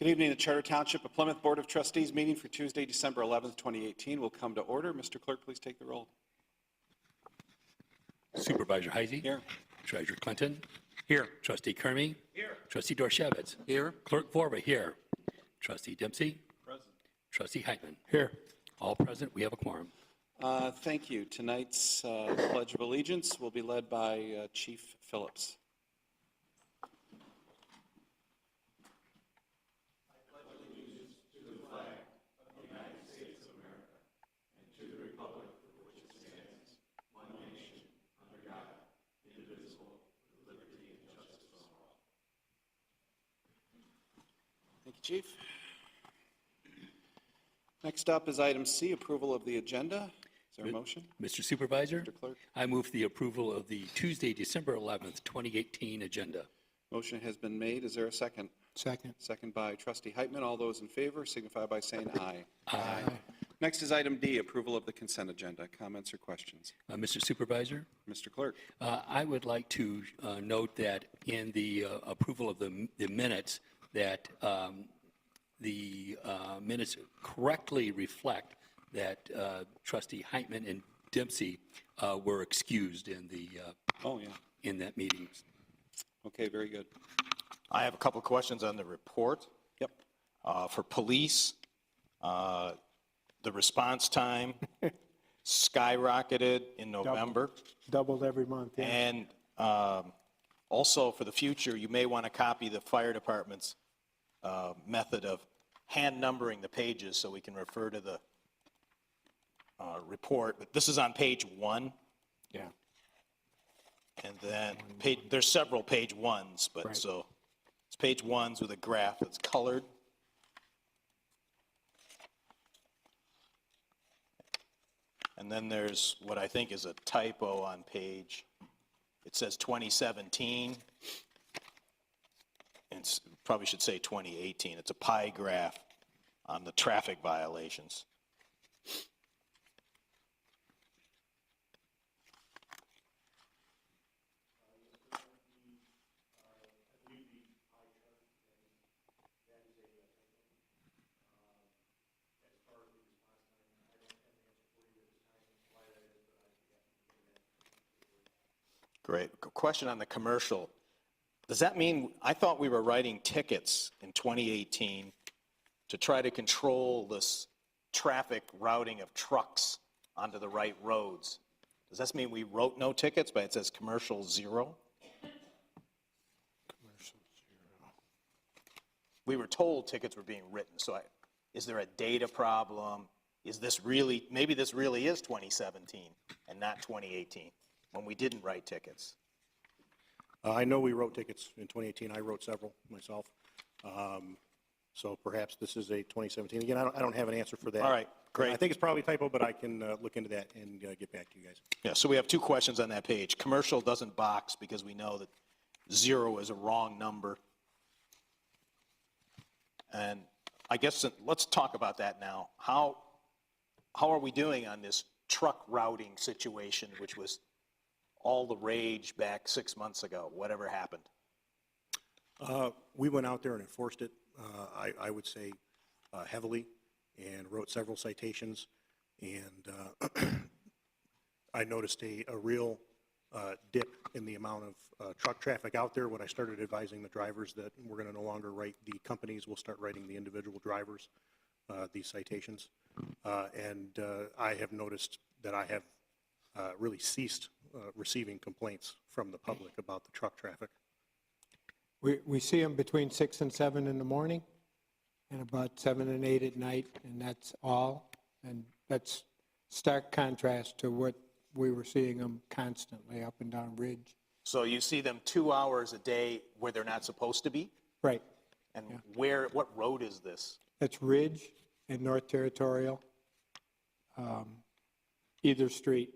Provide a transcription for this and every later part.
Good evening. The Charter Township of Plymouth Board of Trustees meeting for Tuesday, December 11th, 2018 will come to order. Mr. Clerk, please take the roll. Supervisor Heisey. Here. Treasurer Clinton. Here. Trustee Kermy. Here. Trustee Dorshevitz. Here. Clerk Vorba here. Trustee Dempsey. Present. Trustee Heitman. Here. All present. We have a quorum. Thank you. Tonight's Pledge of Allegiance will be led by Chief Phillips. Thank you, Chief. Next up is item C, approval of the agenda. Is there a motion? Mr. Supervisor, Mr. Clerk. I move for the approval of the Tuesday, December 11th, 2018 agenda. Motion has been made. Is there a second? Second. Second by Trustee Heitman. All those in favor signify by saying aye. Aye. Next is item D, approval of the consent agenda. Comments or questions? Mr. Supervisor, Mr. Clerk. I would like to note that in the approval of the minutes, that the minutes correctly reflect that Trustee Heitman and Dempsey were excused in the in that meeting. Okay, very good. I have a couple of questions on the report. Yep. For police, the response time skyrocketed in November. Doubled every month, yeah. And also for the future, you may want to copy the fire department's method of hand numbering the pages so we can refer to the report. But this is on page 1. Yeah. And then there's several page 1s, but Right. So it's page 1s with a graph that's colored. And then there's what I think is a typo on page. It says 2017. And probably should say 2018. It's a pie graph on the traffic violations. Great. Question on the commercial. Does that mean, I thought we were writing tickets in 2018 to try to control this traffic routing of trucks onto the right roads? Does this mean we wrote no tickets, but it says commercial 0? Commercial 0. We were told tickets were being written, so is there a data problem? Is this really, maybe this really is 2017 and not 2018 when we didn't write tickets? I know we wrote tickets in 2018. I wrote several myself. So perhaps this is a 2017. Again, I don't have an answer for that. All right, great. I think it's probably a typo, but I can look into that and get back to you guys. Yeah, so we have 2 questions on that page. Commercial doesn't box because we know that 0 is a wrong number. And I guess let's talk about that now. How are we doing on this truck routing situation, which was all the rage back 6 months ago? Whatever happened? We went out there and enforced it, I would say, heavily, and wrote several citations. And I noticed a real dip in the amount of truck traffic out there when I started advising the drivers that we're going to no longer write the companies, we'll start writing the individual drivers these citations. And I have noticed that I have really ceased receiving complaints from the public about the truck traffic. We see them between 6 and 7 in the morning and about 7 and 8 at night, and that's all. And that's stark contrast to what we were seeing them constantly up and down Ridge. So you see them 2 hours a day where they're not supposed to be? Right. And what road is this? That's Ridge and North Territorial, either street.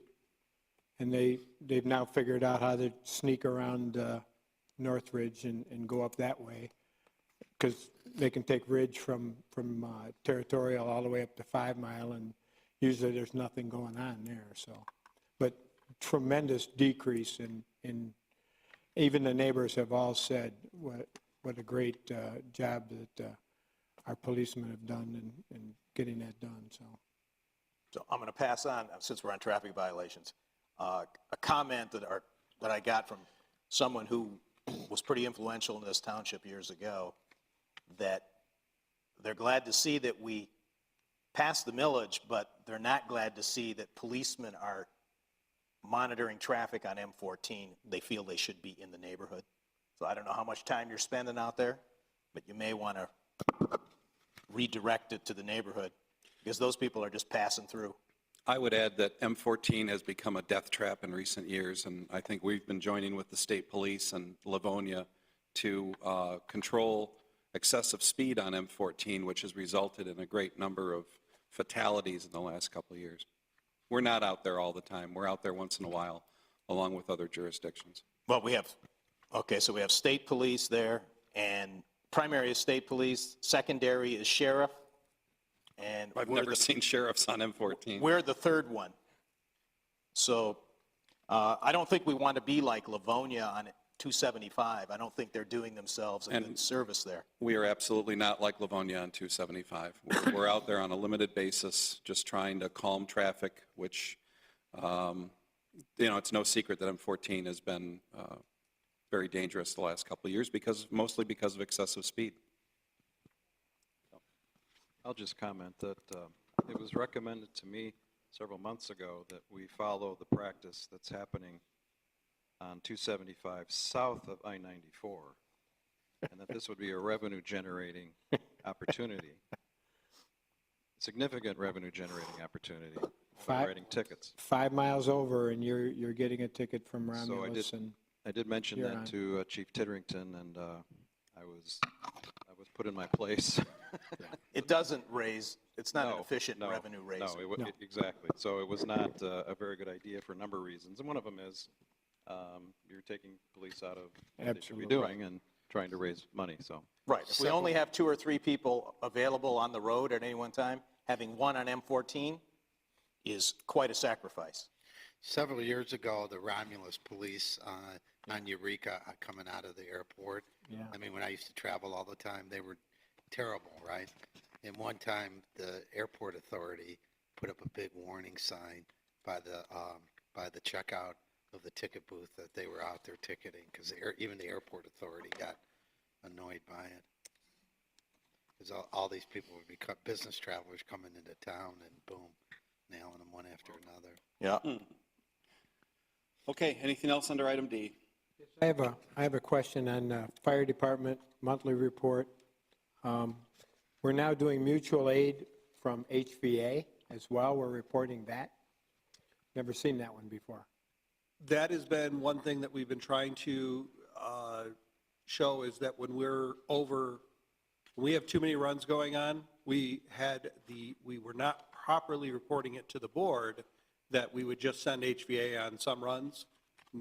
And they've now figured out how to sneak around Northridge and go up that way, because they can take Ridge from Territorial all the way up to 5 Mile, and usually there's nothing going on there. So, but tremendous decrease in even the neighbors have all said what a great job that our policemen have done in getting that done, so. So I'm going to pass on, since we're on traffic violations, a comment that I got from someone who was pretty influential in this township years ago, that they're glad to see that we passed the millage, but they're not glad to see that policemen are monitoring traffic on M14. They feel they should be in the neighborhood. So I don't know how much time you're spending out there, but you may want to redirect it to the neighborhood, because those people are just passing through. I would add that M14 has become a death trap in recent years, and I think we've been joining with the state police and Livonia to control excessive speed on M14, which has resulted in a great number of fatalities in the last couple of years. We're not out there all the time. We're out there once in a while, along with other jurisdictions. Well, we have state police there, and primary is state police, secondary is sheriff, and I've never seen sheriffs on M14. we're the third one. So I don't think we want to be like Livonia on 275. I don't think they're doing themselves a good service there. We are absolutely not like Livonia on 275. We're out there on a limited basis, just trying to calm traffic, which, it's no secret that M14 has been very dangerous the last couple of years, mostly because of excessive speed. I'll just comment that it was recommended to me several months ago that we follow the practice that's happening on 275 south of I-94, and that this would be a revenue-generating opportunity, significant revenue-generating opportunity by writing tickets. 5 miles over, and you're getting a ticket from Romulus. So I did mention that to Chief Titterington, and I was put in my place. It doesn't raise, it's not an efficient revenue raiser. No, exactly. So it was not a very good idea for a number of reasons, and one of them is you're taking police out of what they should be doing and trying to raise money, so. Right. If we only have 2 or 3 people available on the road at any one time, having one on M14 is quite a sacrifice. Several years ago, the Romulus police on Eureka coming out of the airport. Yeah. I mean, when I used to travel all the time, they were terrible, right? And one time, the airport authority put up a big warning sign by the checkout of the ticket booth that they were out there ticketing, because even the airport authority got annoyed by it. Because all these people would be business travelers coming into town and boom, nailing them one after another. Yeah. Okay, anything else under item D? I have a question on fire department monthly report. We're now doing mutual aid from HVA as well. We're reporting that. Never seen that one before. That has been one thing that we've been trying to show, is that when we have too many runs going on, we were not properly reporting it to the board, that we would just send HVA on some runs.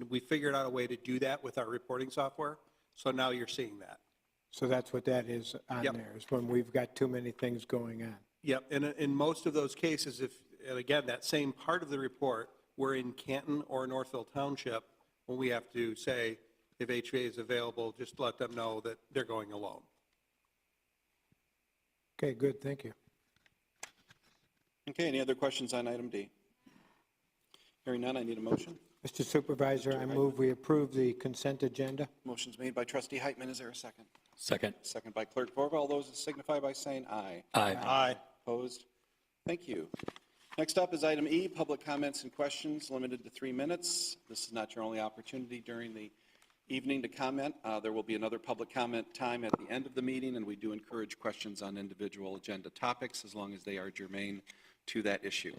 We figured out a way to do that with our reporting software, so now you're seeing that. So that's what that is on Yep. there, is when we've got too many things going on. Yep, and in most of those cases, and again, that same part of the report, we're in Canton or Northville Township, when we have to say, if HVA is available, just let them know that they're going alone. Okay, good, thank you. Okay, any other questions on item D? Hearing none, I need a motion. Mr. Supervisor, I move we approve the consent agenda. Motion's made by trustee Heitman. Is there a second? Second. Second by clerk Vorba. All those signify by saying aye. Aye. Aye. Opposed? Thank you. Next up is item E, public comments and questions limited to 3 minutes. This is not your only opportunity during the evening to comment. There will be another public comment time at the end of the meeting, and we do encourage questions on individual agenda topics as long as they are germane to that issue.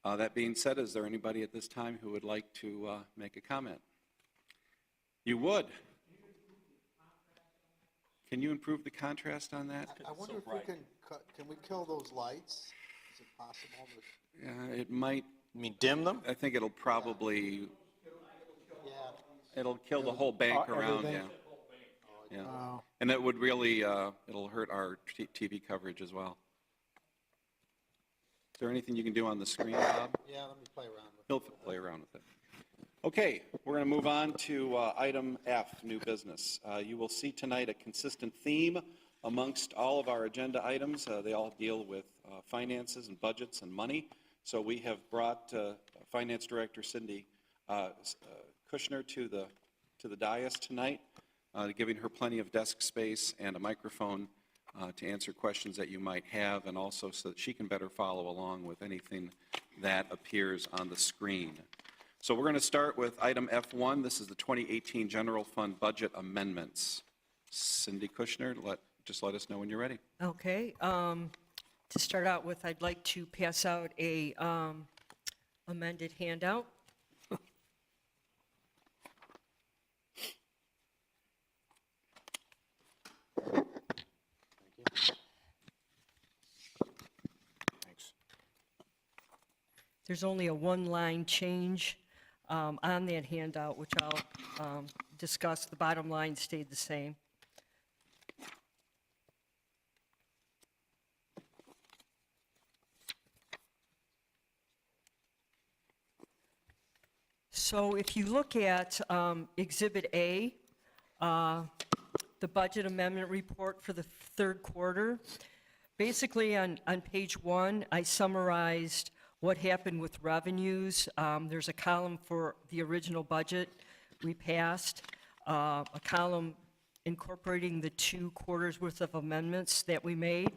That being said, is there anybody at this time who would like to make a comment? You would? Can you improve the contrast on that? I wonder if we can we kill those lights? Is it possible to? It might, You mean dim them? I think it'll probably, Yeah. it'll kill the whole bank around, everything? yeah. Yeah. Wow. And it would really, it'll hurt our TV coverage as well. Is there anything you can do on the screen, Bob? Yeah, let me play around with it. He'll play around with it. Okay, we're going to move on to item F, new business. You will see tonight a consistent theme amongst all of our agenda items. They all deal with finances and budgets and money. So we have brought Finance Director Cindy Kushner to the dais tonight, giving her plenty of desk space and a microphone to answer questions that you might have, and also so that she can better follow along with anything that appears on the screen. So we're going to start with item F1. This is the 2018 General Fund Budget Amendments. Cindy Kushner, just let us know when you're ready. Okay. To start out with, I'd like to pass out a amended handout. There's only a one-line change on that handout, which I'll discuss. The bottom line stayed the same. So if you look at Exhibit A, the budget amendment report for the third quarter, basically on page 1, I summarized what happened with revenues. There's a column for the original budget we passed, a column incorporating the 2 quarters worth of amendments that we made,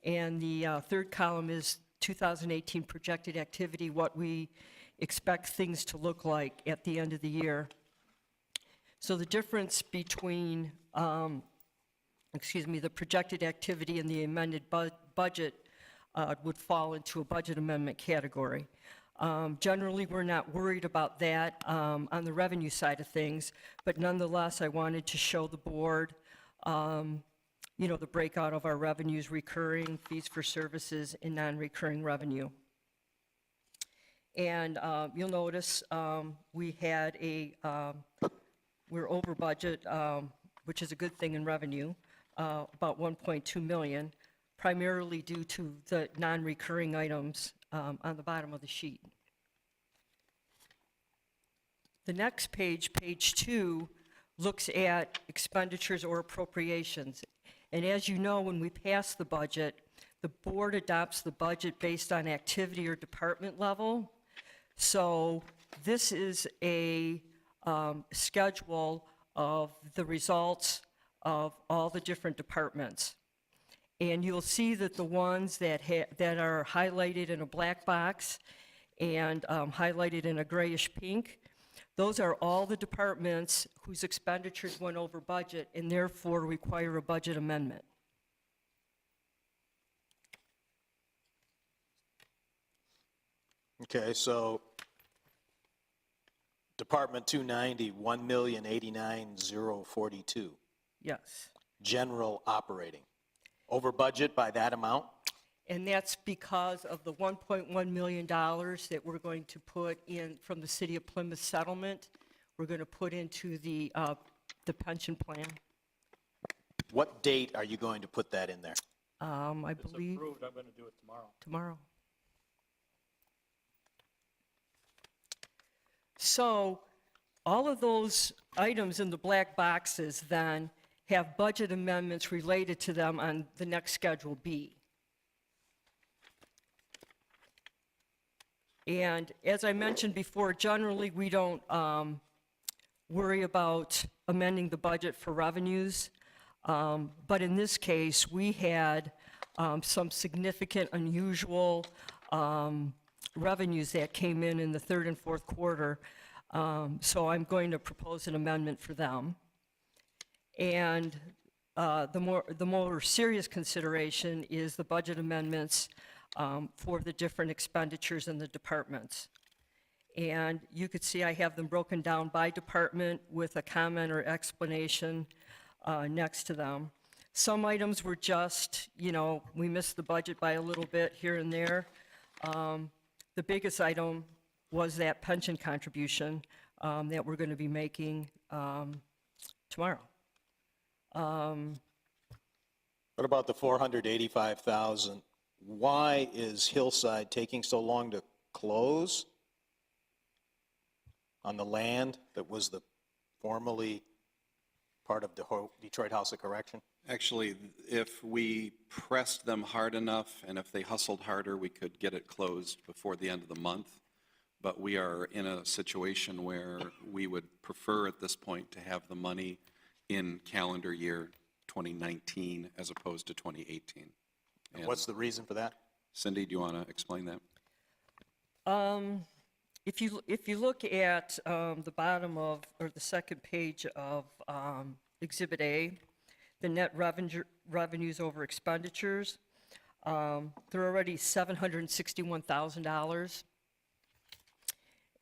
and the third column is 2018 projected activity, what we expect things to look like at the end of the year. So the difference between, the projected activity and the amended budget would fall into a budget amendment category. Generally, we're not worried about that on the revenue side of things, but nonetheless, I wanted to show the board, the breakout of our revenues, recurring, fees for services, and non-recurring revenue. And you'll notice we're over budget, which is a good thing in revenue, about 1.2 million, primarily due to the non-recurring items on the bottom of the sheet. The next page, page 2, looks at expenditures or appropriations. And as you know, when we pass the budget, the board adopts the budget based on activity or department level. So this is a schedule of the results of all the different departments. And you'll see that the ones that are highlighted in a black box and highlighted in a grayish pink, those are all the departments whose expenditures went over budget and therefore require a budget amendment. Okay, so Department 290, 1,089,042. Yes. General operating. Over budget by that amount? And that's because of the $1.1 million that we're going to put in from the City of Plymouth settlement. We're going to put into the pension plan. What date are you going to put that in there? I believe. It's approved, I'm going to do it tomorrow. Tomorrow. So all of those items in the black boxes then have budget amendments related to them on the next Schedule B. And as I mentioned before, generally we don't worry about amending the budget for revenues. But in this case, we had some significant, unusual revenues that came in the third and fourth quarter. So I'm going to propose an amendment for them. And the more serious consideration is the budget amendments for the different expenditures in the departments. And you could see I have them broken down by department with a comment or explanation next to them. Some items were just, we missed the budget by a little bit here and there. The biggest item was that pension contribution that we're going to be making tomorrow. What about the 485,000? Why is Hillside taking so long to close on the land that was the formerly part of Detroit House of Correction? Actually, if we pressed them hard enough and if they hustled harder, we could get it closed before the end of the month. But we are in a situation where we would prefer at this point to have the money in calendar year 2019 as opposed to 2018. And what's the reason for that? Cindy, do you want to explain that? If you look at the bottom of, or the second page of Exhibit A, the net revenues over expenditures, they're already $761,000.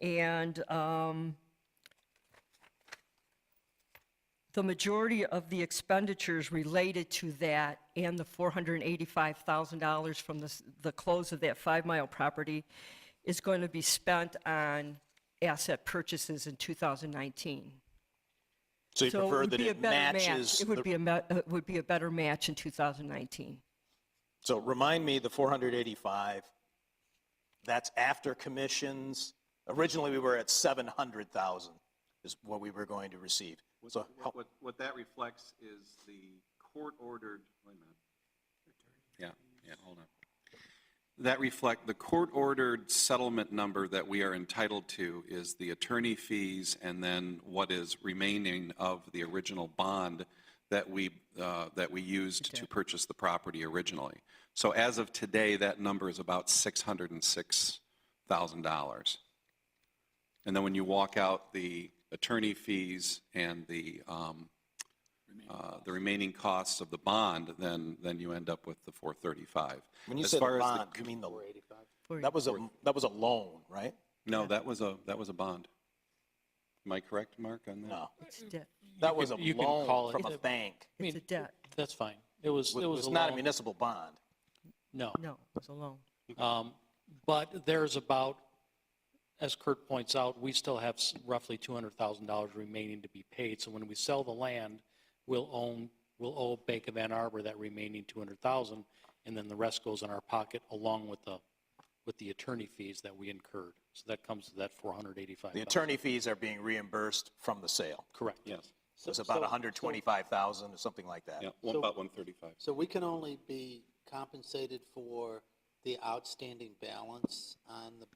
And the majority of the expenditures related to that and the $485,000 from the close of that 5 Mile property is going to be spent on asset purchases in 2019. So you So it prefer would that be a it better match. matches? It would be a better match in 2019. So remind me, the 485, that's after commissions? Originally, we were at 700,000 is what we were going to receive. So What that reflects is the court-ordered, wait a minute. Yeah, hold on. That the court-ordered settlement number that we are entitled to is the attorney fees and then what is remaining of the original bond that we used to purchase the property originally. So as of today, that number is about $606,000. And then when you walk out the attorney fees and the remaining costs of the bond, then you end up with the 435. when you As say far the as bond, you mean that was a loan, right? No, that was a bond. Am I correct, Mark, on that? No, It's debt. that was a you can call loan it- from a bank. It's a debt. That's fine. It was It a was not a loan. municipal bond. No. No, it's a loan. But there's about, as Kurt points out, we still have roughly $200,000 remaining to be paid. So when we sell the land, we'll owe Bank of Ann Arbor that remaining $200,000, and then the rest goes in our pocket along with the attorney fees that we incurred. So that comes to that $485,000. The attorney fees are being reimbursed from the sale. Correct. Yes, So it's about 125,000 or something like that. yeah, about 135. So we can only be compensated for the outstanding balance on the,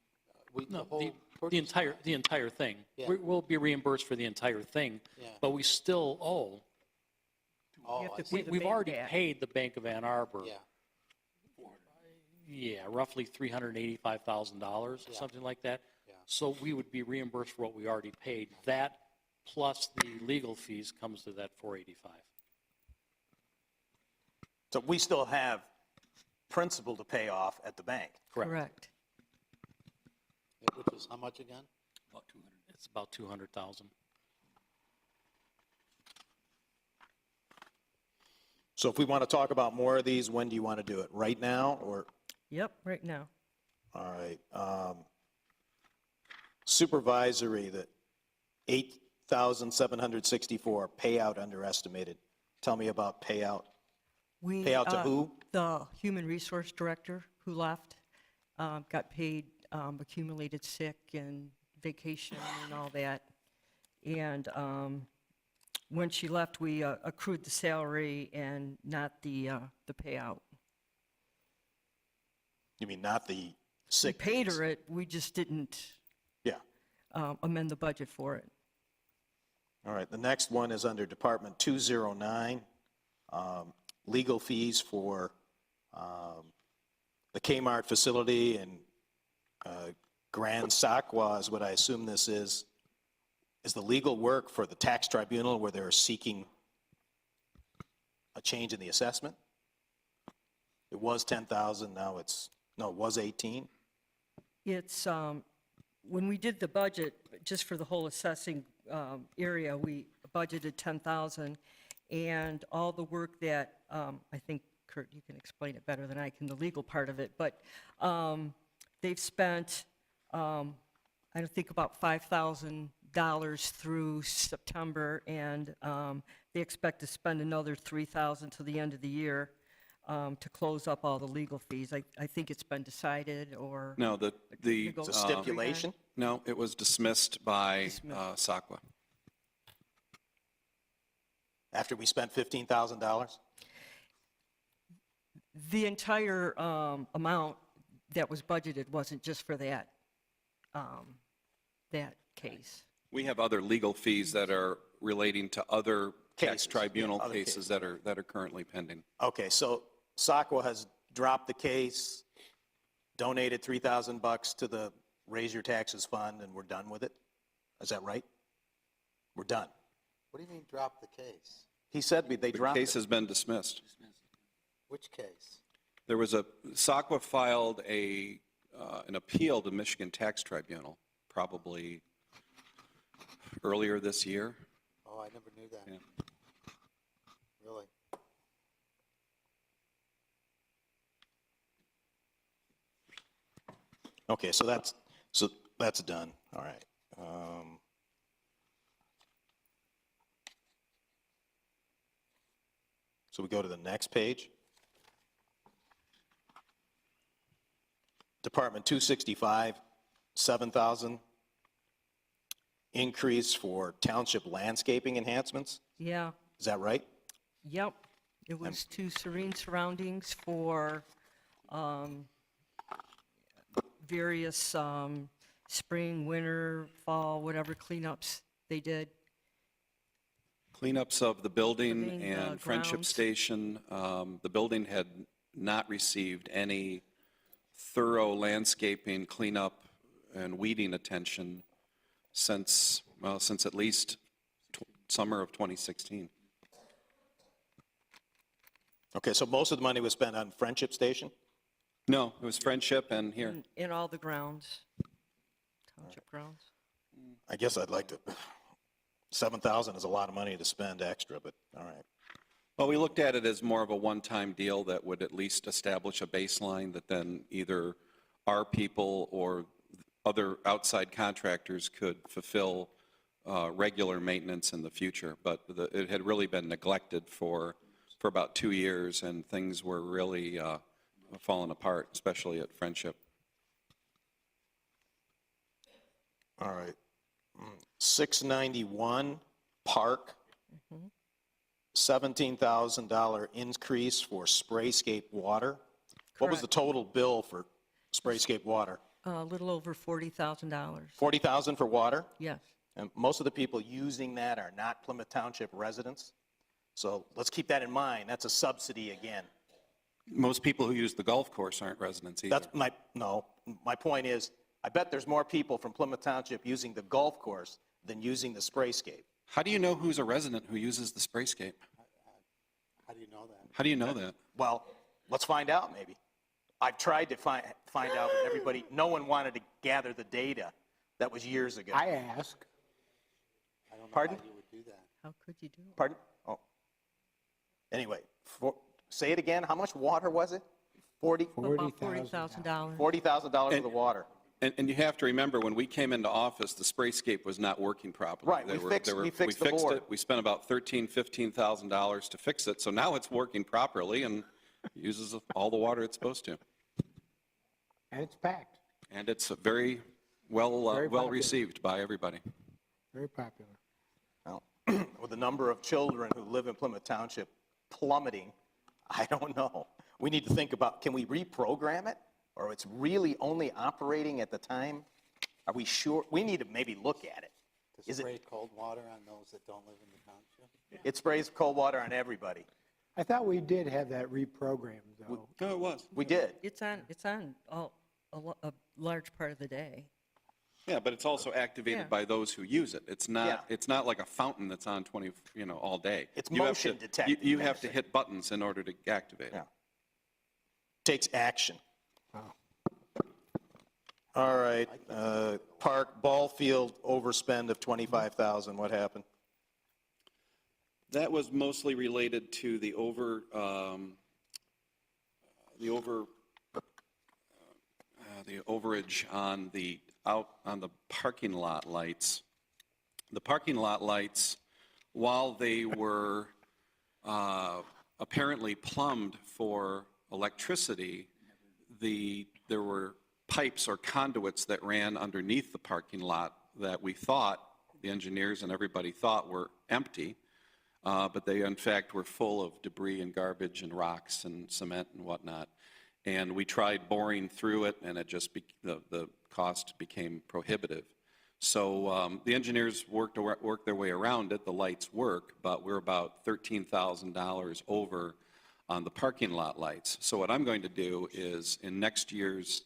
No, whole the purchase entire thing. Yeah. We'll be reimbursed for the entire thing, Yeah. but we still owe. Oh, have to I see. pay the We've bank already back. paid the Bank of Ann Arbor. Yeah, Yeah, roughly $385,000, Yeah. something like that. Yeah. So we would be reimbursed for what we already paid. That plus the legal fees comes to that 485. So we still have principal to pay off at the bank. Correct. which is how much again? About 200. It's about 200,000. So if we want to talk about more of these, when do you want to do it? Right now or? Yep, right now. All right. Supervisory, the 8,764 payout underestimated. Tell me about payout. Payout to who? The Human Resource Director who left, got paid accumulated sick and vacation and all that. And when she left, we accrued the salary and not the payout. You mean not the We sick? paid days? her it, we just didn't Yeah. amend the budget for it. All right. The next one is under Department 209, legal fees for the Kmart facility in Grand Sakwa is what I assume this is the legal work for the tax tribunal where they're seeking a change in the assessment? It was 10,000, now it was 18? It's, when we did the budget, just for the whole assessing area, we budgeted 10,000, and all the work that, I think, Kurt, you can explain it better than I can, the legal part of it, but they've spent, I think, about $5,000 through September, and they expect to spend another $3,000 to the end of the year to close up all the legal fees. I think it's been decided, or... No, the It's a stipulation? no, it was dismissed by Dismissed. SACWA. after we spent $15,000? The entire amount that was budgeted wasn't just for that, that case. We have other legal fees that are relating to other tax Cases, tribunal yeah, other cases cases. that are currently pending. Okay, so SACWA has dropped the case, donated $3,000 to the Raise Your Taxes Fund, and we're done with it? Is that right? We're done. What do you mean drop the case? He said they The dropped case it. has been dismissed. Which case? There was SACWA filed an appeal to Michigan Tax Tribunal, probably earlier this year. Oh, I never knew that. Yeah. Really? Okay, so that's done. All right. So we go to the next page. Department 265, 7,000 increase for township landscaping enhancements. Yeah, Is that right? yep. It was to serene surroundings for various spring, winter, fall, whatever cleanups they did. Cleanups of the building Building, and Friendship grounds. Station. The building had not received any thorough landscaping, cleanup, and weeding attention since at least summer of 2016. Okay, so most of the money was spent on Friendship Station? No, it was Friendship and here. In all the grounds, township grounds. I guess I'd like to, 7,000 is a lot of money to spend extra, but all right. Well, we looked at it as more of a one-time deal that would at least establish a baseline that then either our people or other outside contractors could fulfill regular maintenance in the future. But it had really been neglected for about 2 years, and things were really falling apart, especially at Friendship. All right. 691, Park, $17,000 increase for Sprayscape water. What was the Correct. total bill for Sprayscape water? A little over $40,000, 40,000 for water? yes. And most of the people using that are not Plymouth Township residents. So let's keep that in mind. That's a subsidy again. Most people who use the golf course aren't residents either. That's my point is, I bet there's more people from Plymouth Township using the golf course than using the Sprayscape. How do you know who's a resident who uses the Sprayscape? How do you know that? How do you know that? Well, let's find out maybe. I've tried to find out with everybody. No one wanted to gather the data. That was years ago. I ask. I don't know Pardon? how you would do that. How could you do it? Pardon? Oh. Anyway, say it again. How much water was it? About $40,000. $40,000. $40,000 for the water. And you have to remember, when we came into office, the Sprayscape was not working properly. Right, we fixed the board. it. We spent about $13,000, $15,000 to fix it, so now it's working properly and uses all the water it's supposed to. And it's packed, And it's very well Very well popular. received by everybody. very popular. Well, with the number of children who live in Plymouth Township plummeting, I don't know. We need to think about, can we reprogram it? Or it's really only operating at the time? Are we sure? We need to maybe look at it. To Is it- spray cold water on those that don't live in the township? It sprays cold water on everybody. I thought we did have that reprogrammed, though. No, it was. We did. It's on a large part of the day. Yeah, but it's also activated Yeah. by those who use it. It's not, Yeah. it's not like a fountain that's on 20, all day. It's You have motion to- detected, You have to basically. hit buttons in order to activate it. Yeah. Takes action. Wow. All right, park, ball field overspend of 25,000, what happened? That was mostly related to the overage on the parking lot lights. The parking lot lights, while they were apparently plumbed for electricity, there were pipes or conduits that ran underneath the parking lot that we thought, the engineers and everybody thought, were empty. but they in fact were full of debris and garbage and rocks and cement and whatnot. And we tried boring through it, and it just, the cost became prohibitive. So the engineers worked their way around it. The lights work, but we're about $13,000 over on the parking lot lights. So what I'm going to do is, in next year's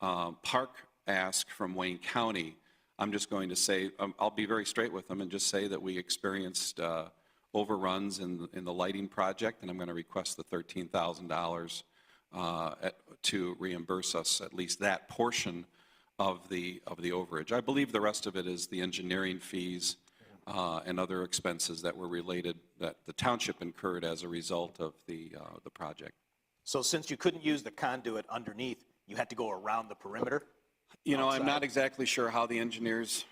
park ask from Wayne County, I'm just going to say, I'll be very straight with them and just say that we experienced overruns in the lighting project, and I'm going to request the $13,000 to reimburse us at least that portion of the overage. I believe the rest of it is the engineering fees and other expenses that were related, that the township incurred as a result of the project. So since you couldn't use the conduit underneath, you had to go around the perimeter? You know, I'm not exactly sure how the engineers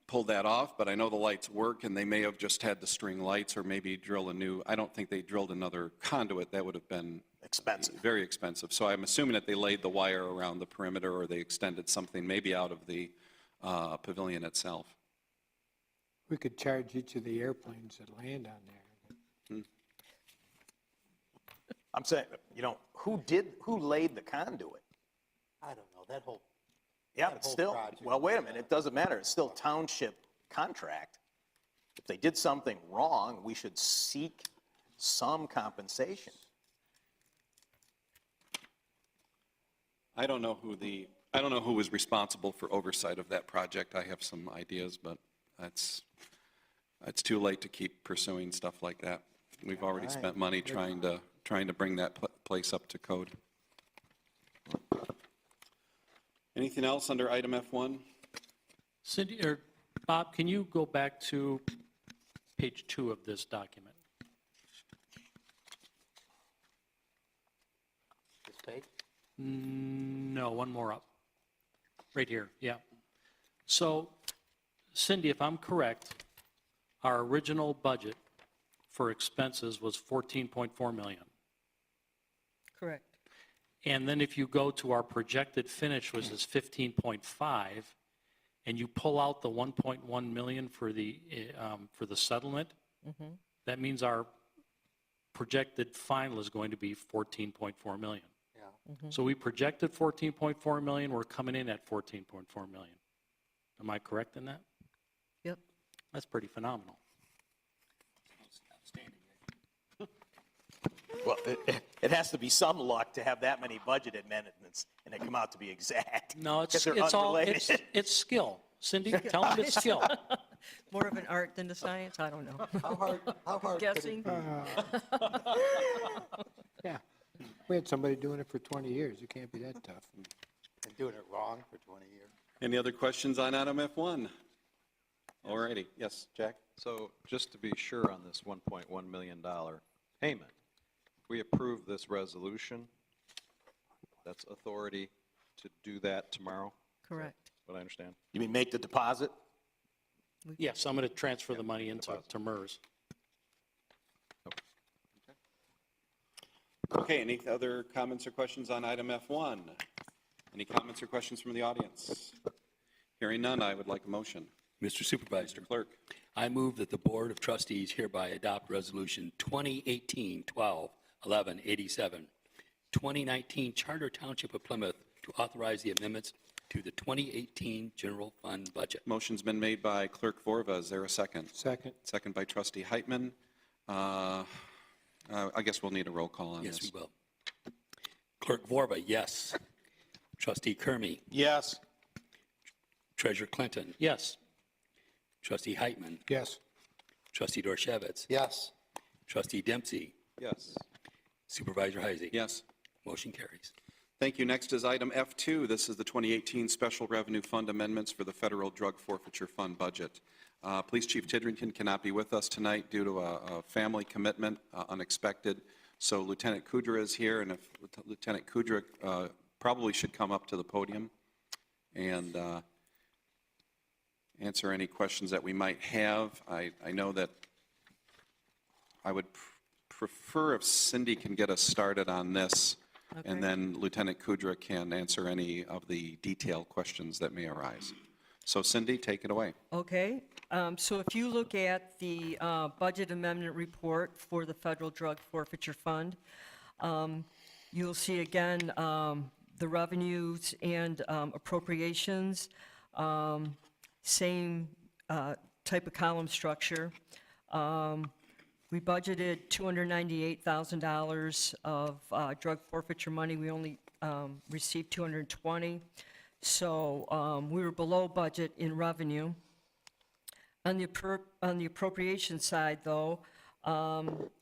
pulled that off, but I know the lights work, and they may have just had the string lights or maybe drill a new, I don't think they drilled another conduit. That would have been Expensive. very expensive. So I'm assuming that they laid the wire around the perimeter, or they extended something maybe out of the pavilion itself. We could charge each of the airplanes that land on there. I'm saying, you know, who laid the conduit? I don't know, that whole, Yeah, That but whole still, project. well, wait a minute, it doesn't matter, it's still township contract. If they did something wrong, we should seek some compensation. I don't know who was responsible for oversight of that project. I have some ideas, but it's too late to keep pursuing stuff like that. We've already spent money trying to bring that place up to code. Anything else under item F1? Cindy, or Bob, can you go back to page 2 of this document? this page? No, one more up. Right here, yeah. So, Cindy, if I'm correct, our original budget for expenses was 14.4 million. Correct. And then if you go to our projected finish, which is 15.5, and you pull out the 1.1 million for the settlement, that means our projected final is going to be 14.4 million. Yeah. So we projected 14.4 million, we're coming in at 14.4 million. Am I correct in that? Yep. That's pretty phenomenal. Well, it has to be some luck to have that many budget amendments and they come out to be exact. No, 'Cause they're unrelated. it's skill. Cindy, tell them it's skill. More of an art than a science? I don't know. How hard could it Guessing? be? Yeah, we had somebody doing it for 20 years. It can't be that tough. And doing it wrong for 20 years? Any other questions on item F1? All righty. Yes, Jack? So just to be sure on this $1.1 million payment, we approve this resolution, that's authority to do that tomorrow? Correct. What I understand? You mean make the deposit? Yes, I'm going to transfer the money into MERS. Okay, any other comments or questions on item F1? Any comments or questions from the audience? Hearing none, I would like a motion. Mr. Supervisor, Mr. Clerk. I move that the Board of Trustees hereby adopt Resolution 2018-12-1187, 2019 Charter Township of Plymouth to authorize the amendments to the 2018 General Fund budget. Motion's been made by Clerk Vorva. Is there a second? Second. Second by Trustee Heitman. I guess we'll need a roll call on this. Yes, we will. Clerk Vorba, yes. Trustee Kermy. Yes. Treasurer Clinton. Yes. Trustee Heitman. Yes. Trustee Dorshevitz. Yes. Trustee Dempsey. Yes. Supervisor Heisey. Yes. Motion carries. Thank you. Next is item F2. This is the 2018 Special Revenue Fund amendments for the Federal Drug Forfeiture Fund budget. Police Chief Tidrington cannot be with us tonight due to a family commitment, unexpected. So Lieutenant Kudra is here, and if Lieutenant Kudra probably should come up to the podium and answer any questions that we might have. I know that I would prefer if Cindy can get us started on this, and then Lieutenant Kudra can answer any of the detailed questions that may arise. So Cindy, take it away. Okay. So if you look at the budget amendment report for the Federal Drug Forfeiture Fund, you'll see again the revenues and appropriations, same type of column structure. We budgeted $298,000 of drug forfeiture money. We only received $220,000. So we were below budget in revenue. On the appropriation side, though,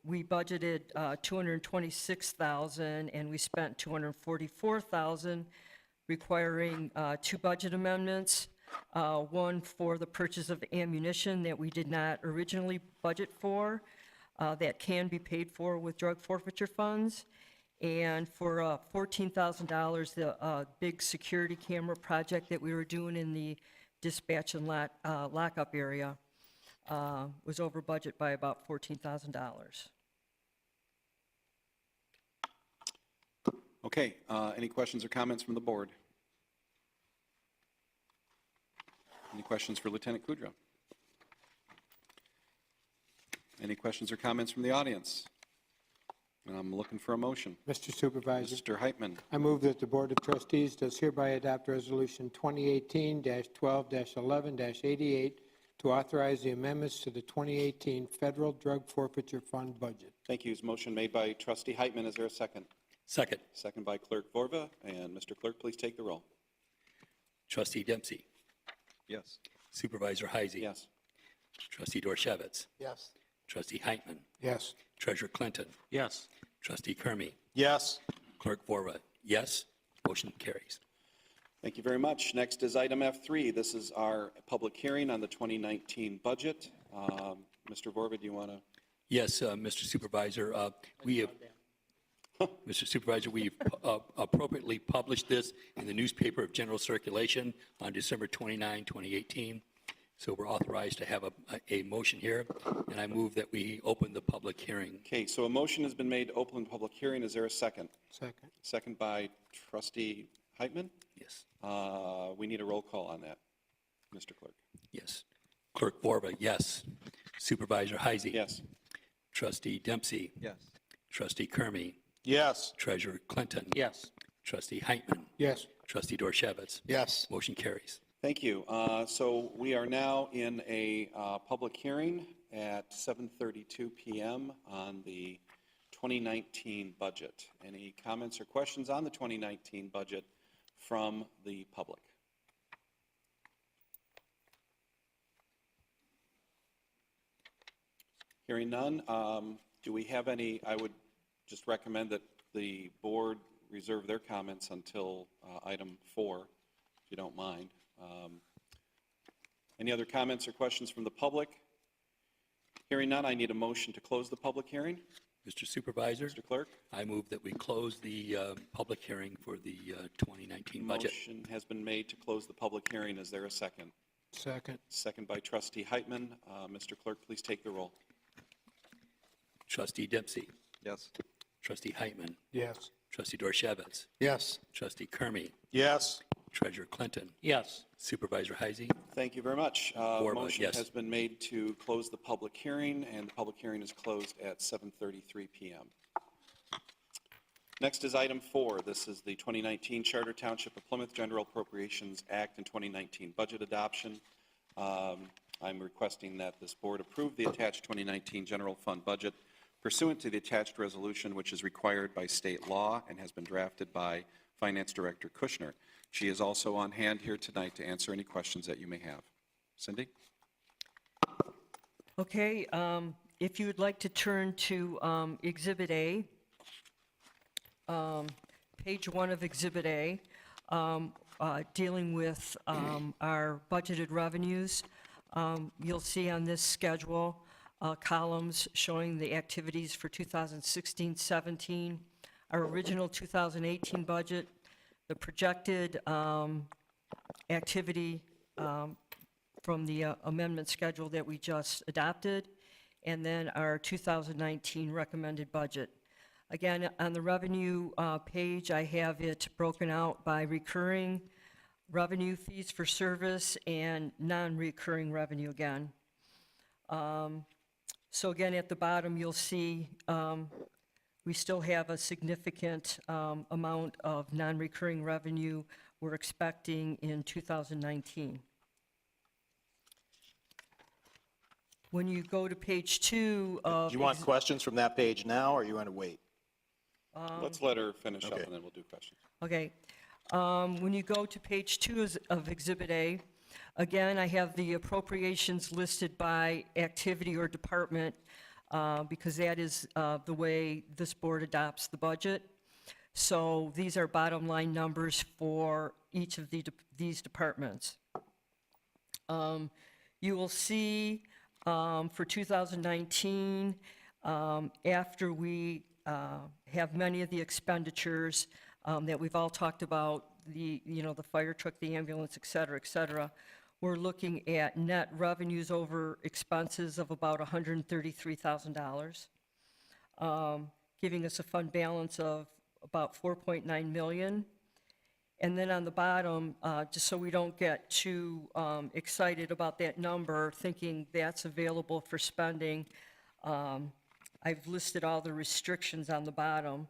we budgeted $226,000 and we spent $244,000, requiring two budget amendments. One for the purchase of ammunition that we did not originally budget for, that can be paid for with drug forfeiture funds, and for $14,000, the big security camera project that we were doing in the dispatch and lockup area was over budget by about $14,000. Okay, any questions or comments from the board? Any questions for Lieutenant Kudrow? Any questions or comments from the audience? I'm looking for a motion. Mr. Supervisor, Mr. Heitman, I move that the Board of Trustees does hereby adopt Resolution 2018-12-11-88 to authorize the amendments to the 2018 Federal Drug Forfeiture Fund budget. thank you. Is motion made by Trustee Heitman. Is there a second? Second. Second by Clerk Vorva. And Mr. Clerk, please take the roll. Trustee Dempsey. Yes. Supervisor Heisey. Yes. Trustee Dorchevitz. Yes. Trustee Heitman. Yes. Treasurer Clinton. Yes. Trustee Kermy. Yes. Clerk Vorba, yes. Motion carries. Thank you very much. Next is item F3. This is our public hearing on the 2019 budget. Mr. Vorba, do you want to? Yes, Mr. Supervisor, we have, Mr. Supervisor, we've appropriately published this in the newspaper of general circulation on December 29, 2018. So we're authorized to have a motion here, and I move that we open the public hearing. Okay, so a motion has been made to open the public hearing. Is there a second? Second. Second by Trustee Heitman. Yes, We need a roll call on that, Mr. Clerk. yes. Clerk Vorba, yes. Supervisor Heisey. Yes. Trustee Dempsey. Yes. Trustee Kermy. Yes. Treasurer Clinton. Yes. Trustee Heitman. Yes. Trustee Dorchevitz. Yes. Motion carries. Thank you. So we are now in a public hearing at 7:32 PM on the 2019 budget. Any comments or questions on the 2019 budget from the public? Hearing none, do we have any? I would just recommend that the board reserve their comments until item 4, if you don't mind. Any other comments or questions from the public? Hearing none, I need a motion to close the public hearing. Mr. Supervisor, Mr. Clerk? I move that we close the public hearing for the 2019 budget. Motion has been made to close the public hearing. Is there a second? Second. Second by Trustee Heitman. Mr. Clerk, please take the roll. Trustee Dempsey. Yes. Trustee Heitman. Yes. Trustee Dorchevitz. Yes. Trustee Kermy. Yes. Treasurer Clinton. Yes. Supervisor Heisey. Thank you very much. Motion yes. has been made to close the public hearing, and the public hearing is closed at 7:33 PM. Next is item 4. This is the 2019 Charter Township of Plymouth General Appropriations Act and 2019 budget adoption. I'm requesting that this board approve the attached 2019 general fund budget pursuant to the attached resolution, which is required by state law and has been drafted by Finance Director Kushner. She is also on hand here tonight to answer any questions that you may have. Cindy? Okay, if you would like to turn to Exhibit A, page 1 of Exhibit A, dealing with our budgeted revenues, you'll see on this schedule columns showing the activities for 2016-17, our original 2018 budget, the projected activity from the amendment schedule that we just adopted, and then our 2019 recommended budget. Again, on the revenue page, I have it broken out by recurring revenue, fees for service, and non-recurring revenue again. So again, at the bottom, you'll see we still have a significant amount of non-recurring revenue we're expecting in 2019. When you go to page 2 of... Do you want questions from that page now, or you want to wait? Let's let her finish up, Okay. and then we'll do questions. Okay. When you go to page 2 of Exhibit A, again, I have the appropriations listed by activity or department, because that is the way this board adopts the budget. So these are bottom line numbers for each of these departments. You will see for 2019, after we have many of the expenditures that we've all talked about, the fire truck, the ambulance, et cetera, we're looking at net revenues over expenses of about $133,000, giving us a fund balance of about $4.9 million. And then on the bottom, just so we don't get too excited about that number, thinking that's available for spending, I've listed all the restrictions on the bottom,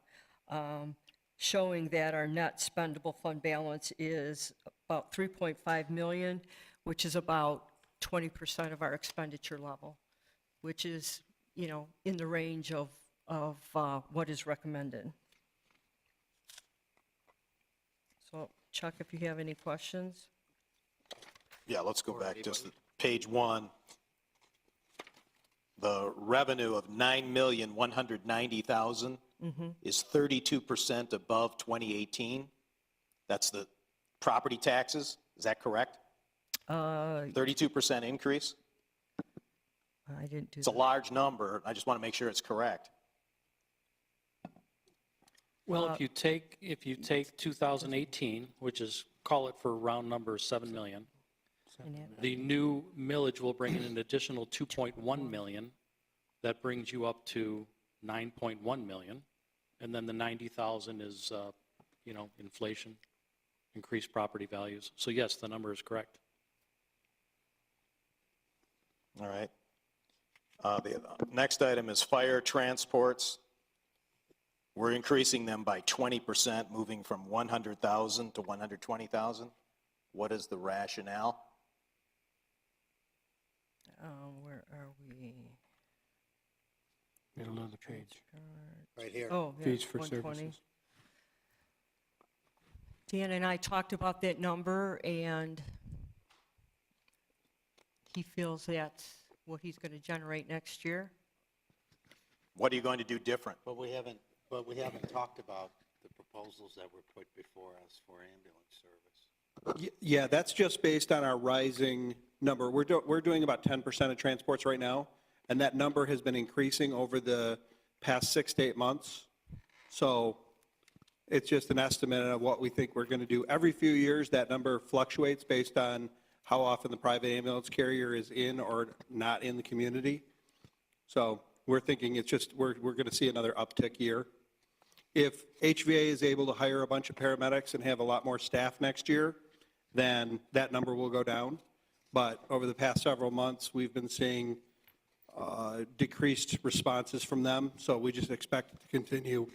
showing that our net spendable fund balance is about $3.5 million, which is about 20% of our expenditure level, which is, in the range of what is recommended. So Chuck, if you have any questions? Yeah, let's go back just to page 1. The revenue of $9,190,000 is 32% above 2018. That's the property taxes, is that correct? 32% increase? I didn't do It's a that. large number, I just want to make sure it's correct. Well, if you take 2018, which is, call it for round numbers, 7 million, the new millage will bring in an additional 2.1 million. That brings you up to 9.1 million. And then the 90,000 is, inflation, increased property values. So yes, the number is correct. All right. The next item is fire transports. We're increasing them by 20%, moving from 100,000 to 120,000. What is the rationale? Where are we? Middle of the page. Right here. Oh, yeah, Fees for 120. services. Dan and I talked about that number, and he feels that's what he's going to generate next year. What are you going to do different? But we haven't talked about the proposals that were put before us for ambulance service. Yeah, that's just based on our rising number. We're doing about 10% of transports right now, and that number has been increasing over the past 6 to 8 months. So it's just an estimate of what we think we're going to do. Every few years, that number fluctuates based on how often the private ambulance carrier is in or not in the community. So we're thinking it's just, we're going to see another uptick year. If HVA is able to hire a bunch of paramedics and have a lot more staff next year, then that number will go down. But over the past several months, we've been seeing decreased responses from them. So we just expect it to continue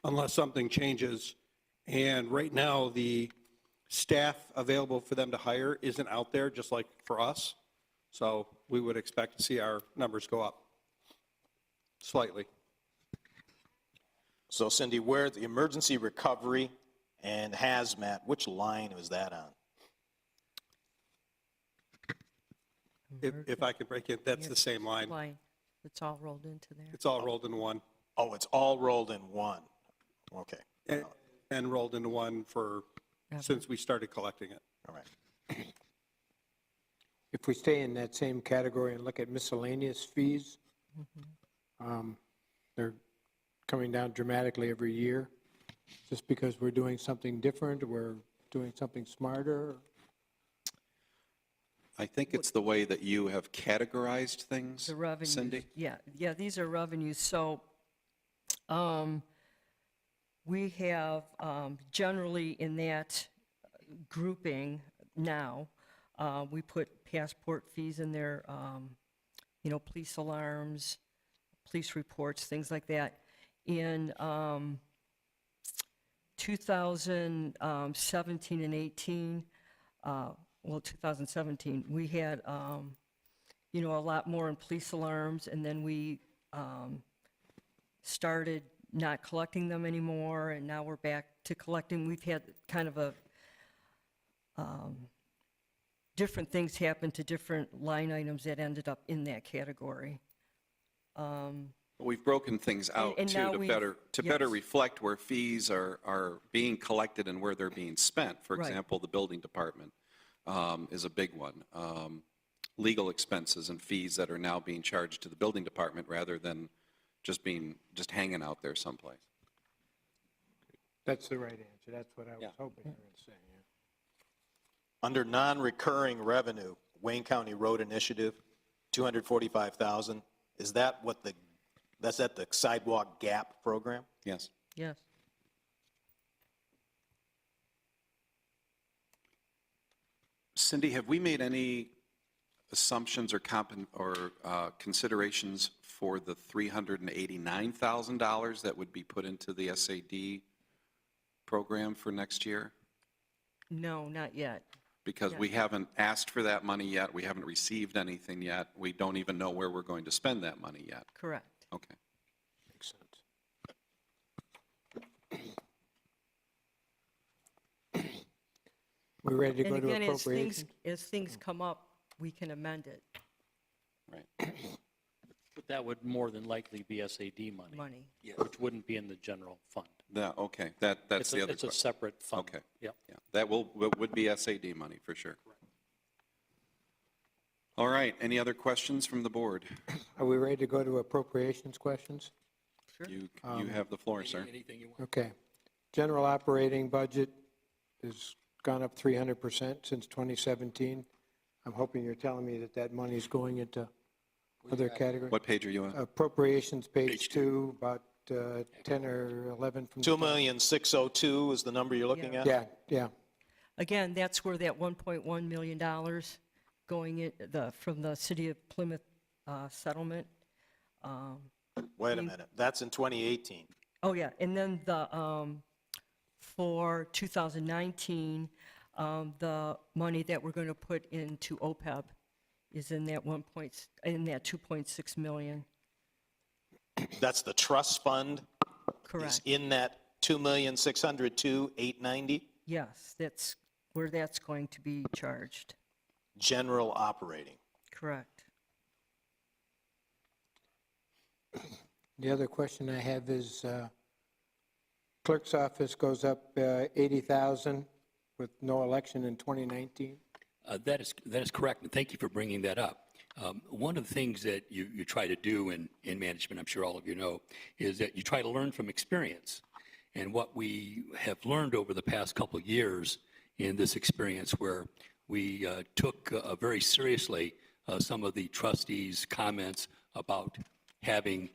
unless something changes. And right now, the staff available for them to hire isn't out there, just like for us. So we would expect to see our numbers go up slightly. So Cindy, where the emergency recovery and hazmat, which line was that on? If I could break it, that's the same line. It's all rolled into there. It's all rolled into one. Oh, it's all rolled in one. Okay, And rolled into one for, since we started collecting it. all right. If we stay in that same category and look at miscellaneous fees, they're coming down dramatically every year, just because we're doing something different, we're doing something smarter. I think it's the way that you have categorized things, The revenues. Cindy. Yeah, these are revenues. So we have generally in that grouping now, we put passport fees in there, police alarms, police reports, things like that. In 2017 and 18, well, 2017, we had, a lot more in police alarms, and then we started not collecting them anymore, and now we're back to collecting. We've had kind of a, different things happen to different line items that ended up in that category. We've broken things out and too now to we've- better yes. reflect where fees are being collected and where they're being spent. For Right. example, the building department is a big one. Legal expenses and fees that are now being charged to the building department rather than just hanging out there someplace. That's the right answer. That's what I was Yeah. hoping you were going to say, yeah. Under non-recurring revenue, Wayne County Road Initiative, 245,000. Is that that's at the sidewalk gap program? Yes. Yes. Cindy, have we made any assumptions or considerations for the $389,000 that would be put into the SAD program for next year? No, not yet. Because we haven't asked for that money yet, we haven't received anything yet, we don't even know where we're going to spend that money yet. Correct. Okay. Makes sense. We ready to And go to again, appropriations? as things come up, we can amend it, Right. But that would more than likely be SAD money, money. which wouldn't be in the general fund. Okay, that's It's the other It's a question. separate fund. Okay. Yep. Yeah, that would be SAD money for sure. All right, any other questions from the board? Are we ready to go to appropriations questions? You have the floor, sir. Anything you want. Okay. General operating budget has gone up 300% since 2017. I'm hoping you're telling me that that money is going into other categories. What page are you on? Appropriations, page 2, about 10 or 11 from the top. 2,602 is the number you're looking at? Yeah, yeah. Again, that's where that $1.1 million going in, from the City of Plymouth settlement. Wait a minute, that's in 2018. Oh, yeah, and then for 2019, the money that we're going to put into OPEB is in that 2.6 million. That's the trust fund? Correct. Is in that 2,602,890? Yes, that's where that's going to be charged. General operating. Correct. The other question I have is clerk's office goes up 80,000 with no election in 2019. That is correct, and thank you for bringing that up. One of the things that you try to do in management, I'm sure all of you know, is that you try to learn from experience. And what we have learned over the past couple of years in this experience where we took very seriously some of the trustees' comments about having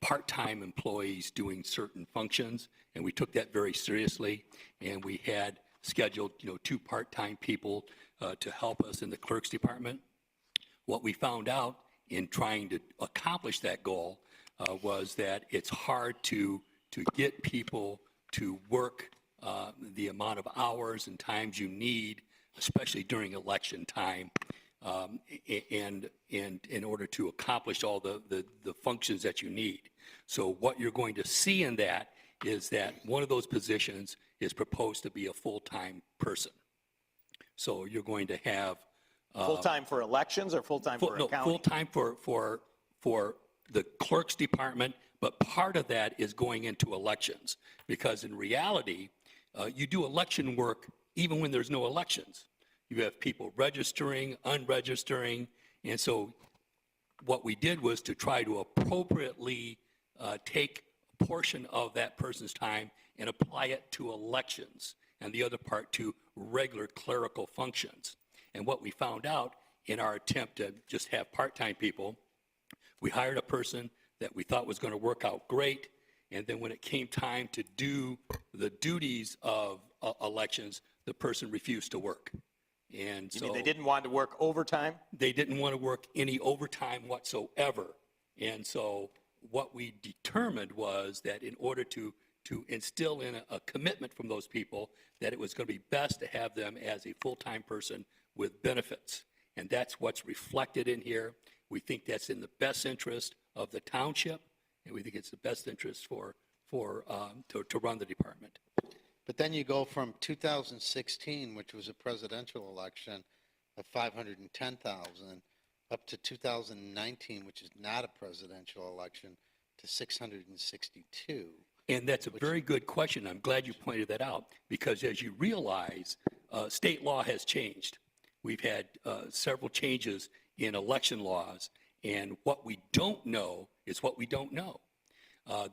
part-time employees doing certain functions, and we took that very seriously, and we had scheduled 2 part-time people to help us in the clerk's department. What we found out in trying to accomplish that goal was that it's hard to get people to work the amount of hours and times you need, especially during election time, and in order to accomplish all the functions that you need. So what you're going to see in that is that one of those positions is proposed to be a full-time person. So you're going to have Full-time for elections or full-time for accounting? full-time for the clerk's department, but part of that is going into elections. Because in reality, you do election work even when there's no elections. You have people registering, unregistering, and so what we did was to try to appropriately take a portion of that person's time and apply it to elections, and the other part to regular clerical functions. And what we found out in our attempt to just have part-time people, we hired a person that we thought was going to work out great, and then when it came time to do the duties of elections, the person refused to work. And You so mean they didn't want to work overtime? they didn't want to work any overtime whatsoever. And so what we determined was that in order to instill in a commitment from those people, that it was going to be best to have them as a full-time person with benefits. And that's what's reflected in here. We think that's in the best interest of the township, and we think it's the best interest to run the department. But then you go from 2016, which was a presidential election of 510,000, up to 2019, which is not a presidential election, to 662. And that's a very good question. I'm glad you pointed that out, because as you realize, state law has changed. We've had several changes in election laws, and what we don't know is what we don't know.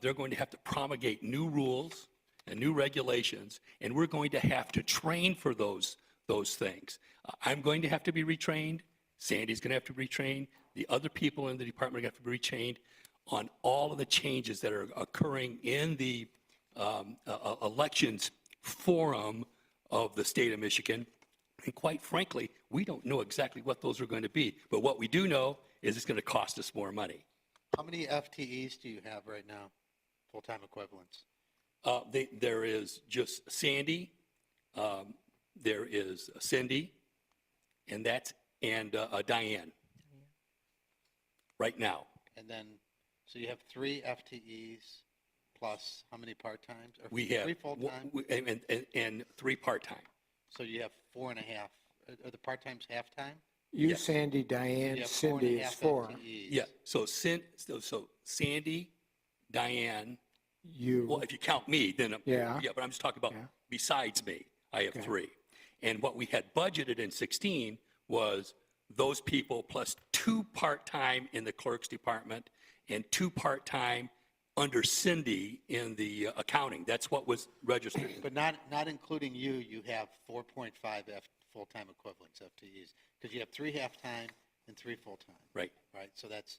They're going to have to promulgate new rules and new regulations, and we're going to have to train for those things. I'm going to have to be retrained. Sandy's going to have to be retrained. The other people in the department are going to have to be retrained on all of the changes that are occurring in the elections forum of the state of Michigan. And quite frankly, we don't know exactly what those are going to be. But what we do know is it's going to cost us more money. How many FTEs do you have right now, full-time equivalents? There is just Sandy, there is Cindy, and Diane right now. And then, so you have 3 FTEs plus how many part-times? Or We have 3 full-time? and 3 part-time. So you have 4.5. Are the part-times half-time? You, Yes. Sandy, You Diane, have Cindy is 4. 4.5 FTEs. Yeah, so Sandy, Diane, You, well, if you count me, then, Yeah. but I'm just talking about Yeah. besides me, I have Okay. 3. And what we had budgeted in 16 was those people plus 2 part-time in the clerk's department and 2 part-time under Cindy in the accounting. That's what was registered. But not including you, you have 4.5 full-time equivalents, FTEs, because you have 3 half-time and 3 full-time. Right. Right, so that's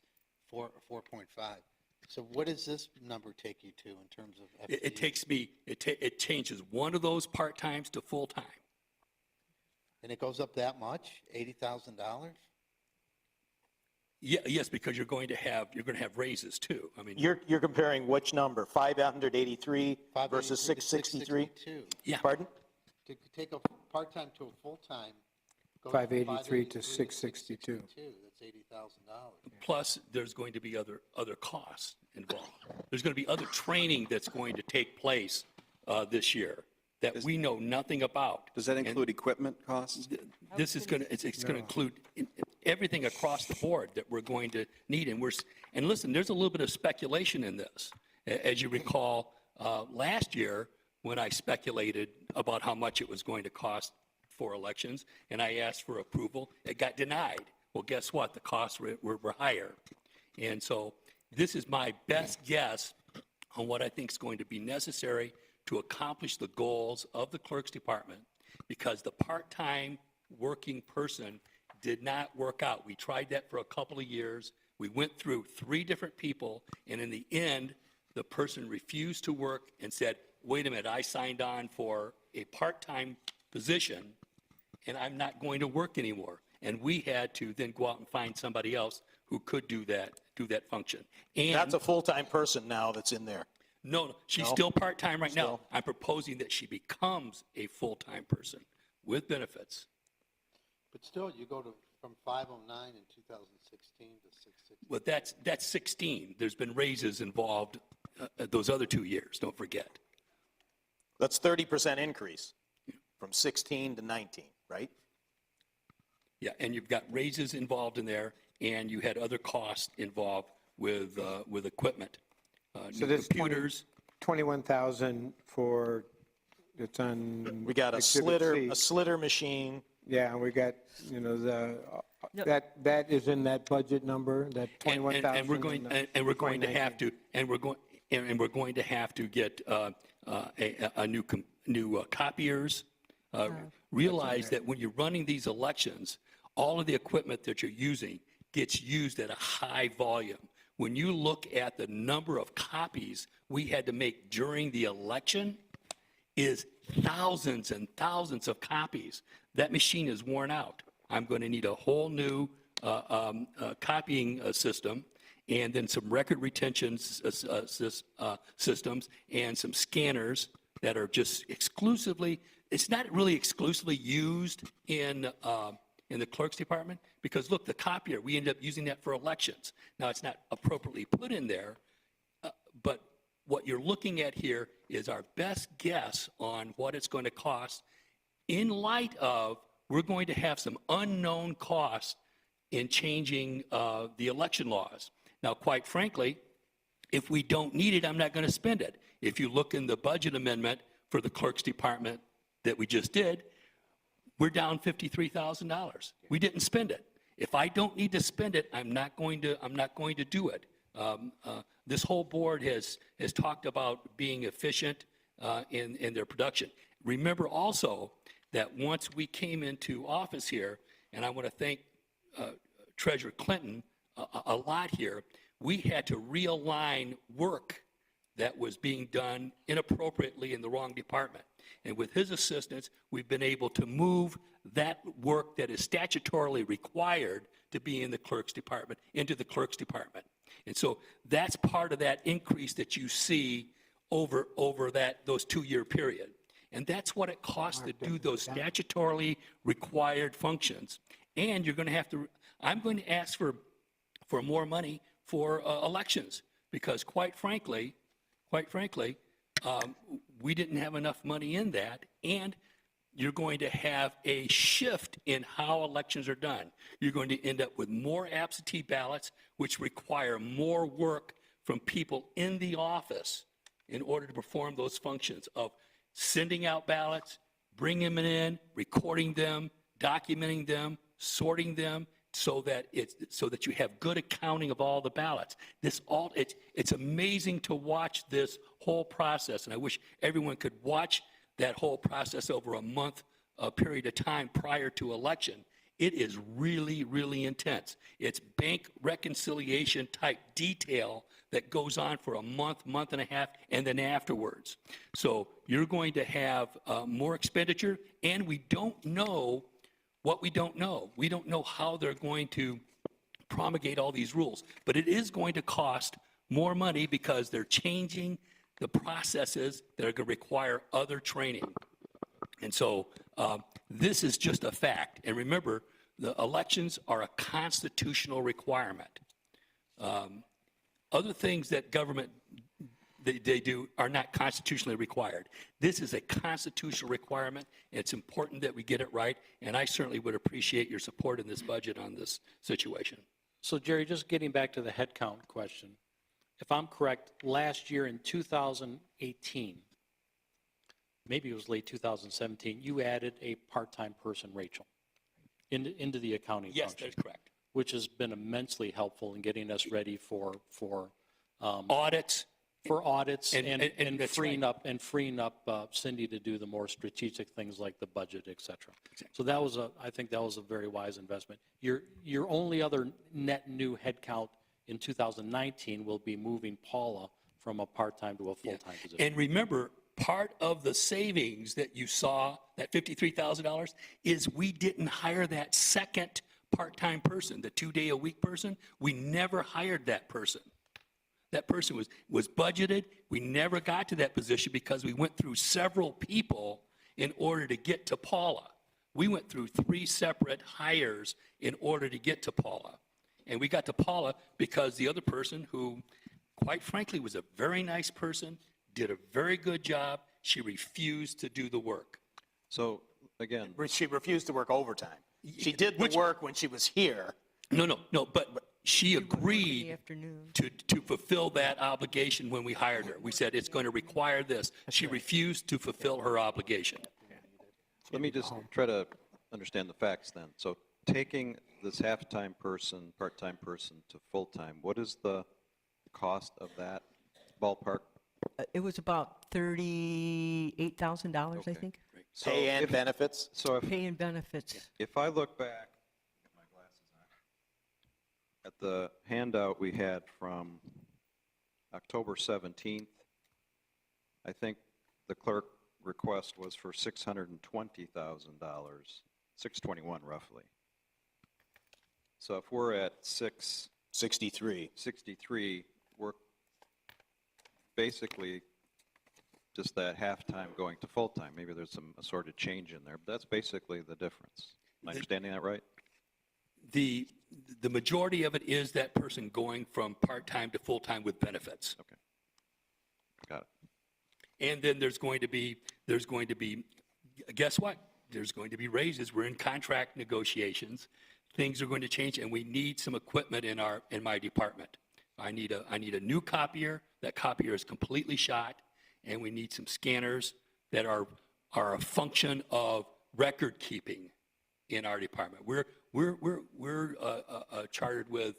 4.5. So what does this number take you to in terms of FTEs? It takes me, it changes one of those part-times to full-time. And it goes up that much, $80,000? Yeah, yes, because you're going to have raises too. I mean, You're comparing which number, 583 versus 583 to 663? 662. yeah. Pardon? To take a part-time to a full-time, goes 583 to 662. 662. That's $80,000. Plus, there's going to be other costs involved. There's going to be other training that's going to take place this year that we know nothing about. Does that include equipment costs? This is going to, it's going to include everything across the board that we're going to need. And listen, there's a little bit of speculation in this. As you recall, last year, when I speculated about how much it was going to cost for elections, and I asked for approval, it got denied. Well, guess what? The costs were higher. And so this is my best guess on what I think is going to be necessary to accomplish the goals of the clerk's department, because the part-time working person did not work out. We tried that for a couple of years. We went through 3 different people, and in the end, the person refused to work and said, wait a minute, I signed on for a part-time position, and I'm not going to work anymore. And we had to then go out and find somebody else who could do that function. And That's a full-time person now that's in there. no, she's No? still part-time right now. Still. I'm proposing that she becomes a full-time person with benefits. But still, you go from 509 in 2016 to 660. Well, that's 16. There's been raises involved those other 2 years, don't forget. That's 30% increase from 16 to 19, right? Yeah, and you've got raises involved in there, and you had other costs involved with equipment. So New this computers. 21,000 for, it's on. We got a Exhibit C. slitter machine. Yeah, and we got, that is in that budget number, that 21,000. And we're going, and we're going to have to, and we're going to have to get a new copiers. Realize that when you're running these elections, all of the equipment that you're using gets used at a high volume. When you look at the number of copies we had to make during the election, is thousands and thousands of copies. That machine is worn out. I'm going to need a whole new copying system, and then some record retention systems, and some scanners that are just exclusively, it's not really exclusively used in the clerk's department, because look, the copier, we end up using that for elections. Now, it's not appropriately put in there, but what you're looking at here is our best guess on what it's going to cost in light of we're going to have some unknown costs in changing the election laws. Now, quite frankly, if we don't need it, I'm not going to spend it. If you look in the budget amendment for the clerk's department that we just did, we're down $53,000. We didn't spend it. If I don't need to spend it, I'm not going to do it. This whole board has talked about being efficient in their production. Remember also that once we came into office here, and I want to thank Treasurer Clinton a lot here, we had to realign work that was being done inappropriately in the wrong department. And with his assistance, we've been able to move that work that is statutorily required to be in the clerk's department into the clerk's department. And so that's part of that increase that you see over those 2-year period. And that's what it costs to do those statutorily required functions. And you're going to have to, I'm going to ask for more money for elections, because quite frankly, we didn't have enough money in that, and you're going to have a shift in how elections are done. You're going to end up with more absentee ballots, which require more work from people in the office in order to perform those functions of sending out ballots, bringing them in, recording them, documenting them, sorting them, so that you have good accounting of all the ballots. It's amazing to watch this whole process, and I wish everyone could watch that whole process over a month period of time prior to election. It is really, really intense. It's bank reconciliation type detail that goes on for a month, month and a half, and then afterwards. So you're going to have more expenditure, and we don't know what we don't know. We don't know how they're going to promulgate all these rules, but it is going to cost more money because they're changing the processes that are going to require other training. And so this is just a fact. And remember, the elections are a constitutional requirement. Other things that government they do are not constitutionally required. This is a constitutional requirement. It's important that we get it right, and I certainly would appreciate your support in this budget on this situation. So Jerry, just getting back to the headcount question, if I'm correct, last year in 2018, maybe it was late 2017, you added a part-time person, Rachel, into the accounting function. Yes, that's correct. Which has been immensely helpful in getting us ready for audits. For audits and that's freeing right. up Cindy to do the more strategic things like the budget, et cetera. Exactly. So I think that was a very wise investment. Your only other net new headcount in 2019 will be moving Paula from a part-time to a full-time position. And remember, part of the savings that you saw, that $53,000, is we didn't hire that second part-time person, the 2-day-a-week person. We never hired that person. That person was budgeted. We never got to that position because we went through several people in order to get to Paula. We went through 3 separate hires in order to get to Paula. And we got to Paula because the other person, who quite frankly was a very nice person, did a very good job, she refused to do the work. So, again, She refused to work overtime. She did the work when she was here. No, but she agreed afternoon. to fulfill that obligation when we hired her. We said it's going to require this. She refused to fulfill her obligation. let me just try to understand the facts then. So taking this half-time person, part-time person to full-time, what is the cost of that ballpark? It was about $38,000, I think, So Pay and if- benefits? So pay and benefits. if I look back, get my glasses on, at the handout we had from October 17th, I think the clerk request was for $620,000, 621 roughly. So if we're at 63. we're basically just that half-time going to full-time. Maybe there's some assorted change in there, but that's basically the difference. Am I understanding that right? The majority of it is that person going from part-time to full-time with benefits. Okay. Got it. And then there's going to be, guess what? There's going to be raises. We're in contract negotiations. Things are going to change, and we need some equipment in my department. I need a new copier. That copier is completely shot, and we need some scanners that are a function of record keeping in our department. We're chartered with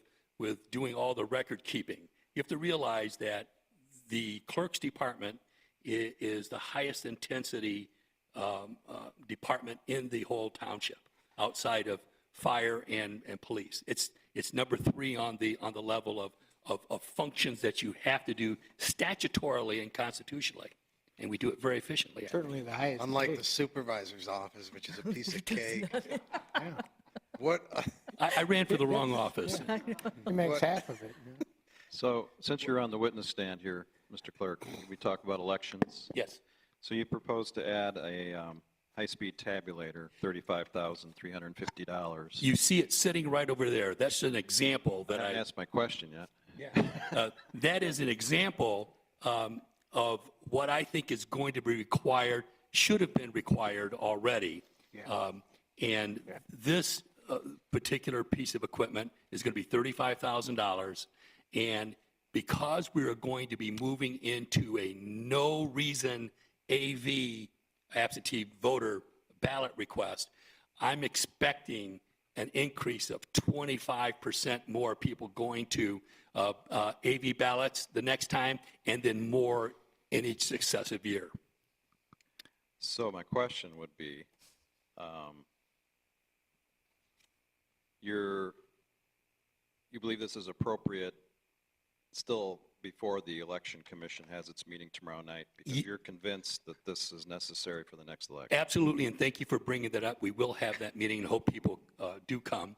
doing all the record keeping. You have to realize that the clerk's department is the highest intensity department in the whole township, outside of fire and police. It's number 3 on the level of functions that you have to do statutorily and constitutionally, and we do it very efficiently. Certainly the highest. Unlike paid. the supervisor's office, which is a piece of cake. What, I ran for the wrong office. He makes half of it. you know. So since you're on the witness stand here, Mr. Clerk, we talk about elections. Yes. So you propose to add a high-speed tabulator, $35,350. You see it sitting right over there. That's an example I that haven't I. asked my question yet. That is an example of what I think is going to be required, should have been required already. And this particular piece of equipment is going to be $35,000. And because we are going to be moving into a no-reason AV, absentee voter ballot request, I'm expecting an increase of 25% more people going to AV ballots the next time, and then more in each successive year. So my question would be, you believe this is appropriate still before the Election Commission has its meeting tomorrow night, because you're convinced that this is necessary for the next election? Absolutely, and thank you for bringing that up. We will have that meeting and hope people do come.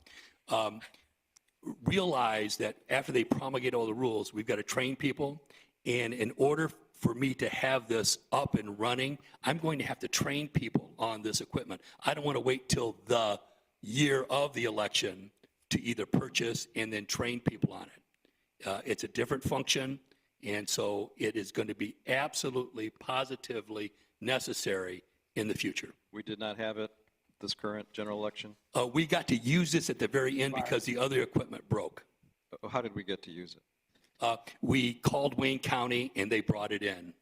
Realize that after they promulgate all the rules, we've got to train people, and in order for me to have this up and running, I'm going to have to train people on this equipment. I don't want to wait till the year of the election to either purchase and then train people on it. It's a different function, and so it is going to be absolutely, positively necessary in the future. We did not have it this current general election? We got to use this at the very end because the other equipment broke. How did we get to use it? We called Wayne County, and they brought it in.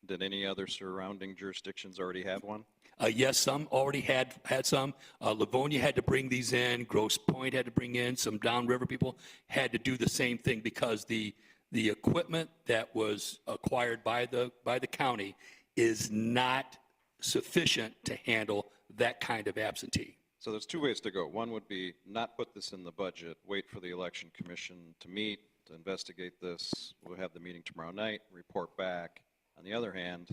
Did any other surrounding jurisdictions already have one? Yes, some already had some. Livonia had to bring these in. Grosse Pointe had to bring in. Some downriver people had to do the same thing because the equipment that was acquired by the county is not sufficient to handle that kind of absentee. So there's two ways to go. One would be not put this in the budget, wait for the Election Commission to meet, to investigate this. We'll have the meeting tomorrow night, report back. On the other hand,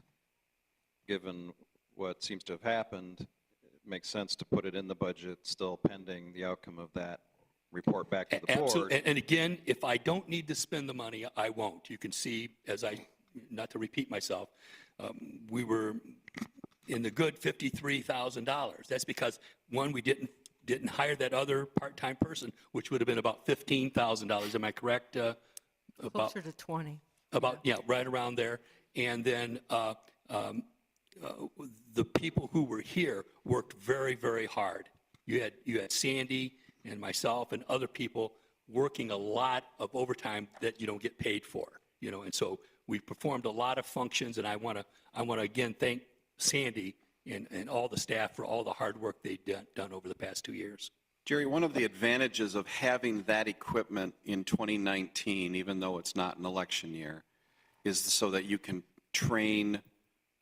given what seems to have happened, it makes sense to put it in the budget, still pending the outcome of that report back to the board. Absolutely. And again, if I don't need to spend the money, I won't. You can see, not to repeat myself, we were in the good $53,000. That's because, one, we didn't hire that other part-time person, which would have been about $15,000. Am I correct? Closer to 20. Right around there. And then the people who were here worked very, very hard. You had Sandy and myself and other people working a lot of overtime that you don't get paid for, and so we performed a lot of functions, and I want to again thank Sandy and all the staff for all the hard work they've done over the past 2 years. Jerry, one of the advantages of having that equipment in 2019, even though it's not an election year, is so that you can train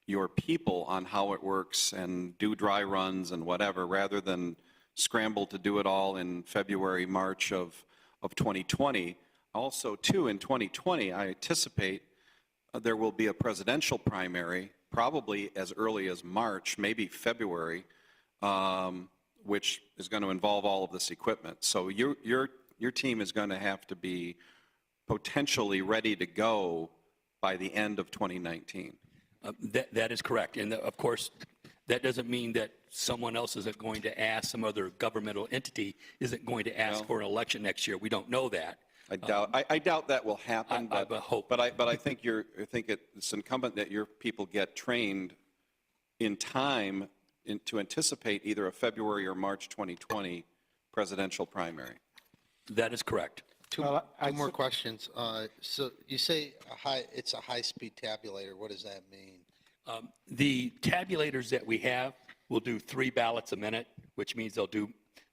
your people on how it works and do dry runs and whatever, rather than scramble to do it all in February, March of 2020. Also, too, in 2020, I anticipate there will be a presidential primary, probably as early as March, maybe February, which is going to involve all of this equipment. So your team is going to have to be potentially ready to go by the end of 2019. That is correct. And of course, that doesn't mean that someone else isn't going to ask, some other governmental entity isn't going to ask for an election next year. We don't know that. I doubt that will happen. I hope. But I think it's incumbent that your people get trained in time to anticipate either a February or March 2020 presidential primary. That is correct. Two more questions. So you say it's a high-speed tabulator. What does that mean? The tabulators that we have will do 3 ballots a minute, which means they'll do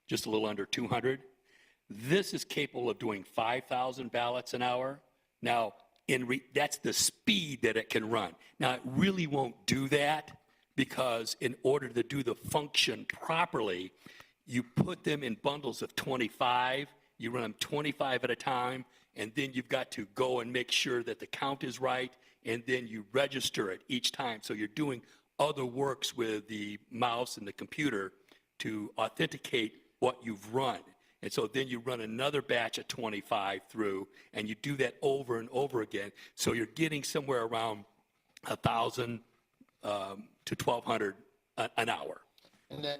just a little under 200. This is capable of doing 5,000 ballots an hour. Now, that's the speed that it can run. Now, it really won't do that because in order to do the function properly, you put them in bundles of 25. You run them 25 at a time, and then you've got to go and make sure that the count is right, and then you register it each time. So you're doing other works with the mouse and the computer to authenticate what you've run. And so then you run another batch of 25 through, and you do that over and over again. So you're getting somewhere around 1,000 to 1,200 an hour. And then,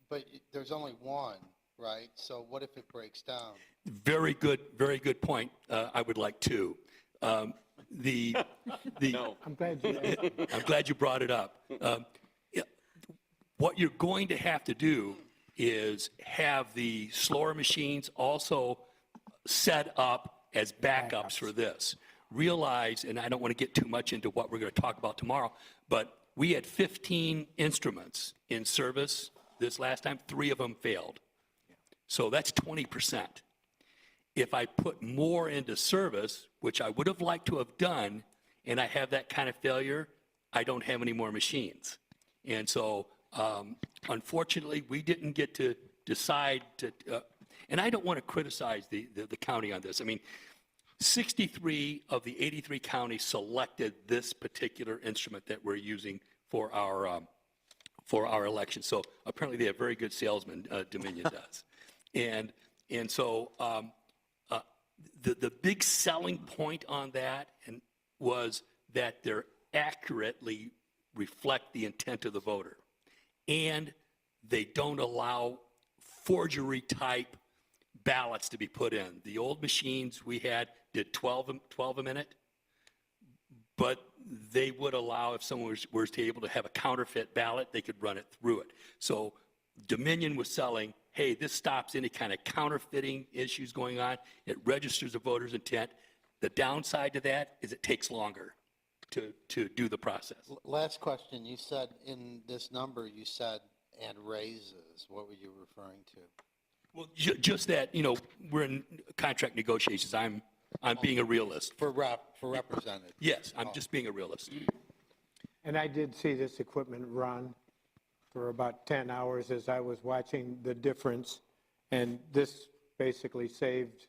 but there's only one, right? So what if it breaks down? Very good point. I would like two. No. I'm glad you brought it up. What you're going to have to do is have the slower machines also set up as backups for this. Realize, and I don't want to get too much into what we're going to talk about tomorrow, but we had 15 instruments in service this last time. 3 of them failed. So that's 20%. If I put more into service, which I would have liked to have done, and I have that kind of failure, I don't have any more machines. And so, unfortunately, we didn't get to decide to, and I don't want to criticize the county on this. I mean, 63 of the 83 counties selected this particular instrument that we're using for our election. So apparently they have very good salesmen, Dominion does. And so the big selling point on that was that they're accurately reflect the intent of the voter. And they don't allow forgery type ballots to be put in. The old machines we had did 12 a minute, but they would allow, if someone was able to have a counterfeit ballot, they could run it through it. So Dominion was selling, hey, this stops any kind of counterfeiting issues going on. It registers the voter's intent. The downside to that is it takes longer to do the process. Last question. You said in this number, you said, and raises. What were you referring to? Well, just that, we're in contract negotiations. I'm being a realist. For representative. Yes, I'm just being a realist. And I did see this equipment run for about 10 hours as I was watching the difference. And this basically saved,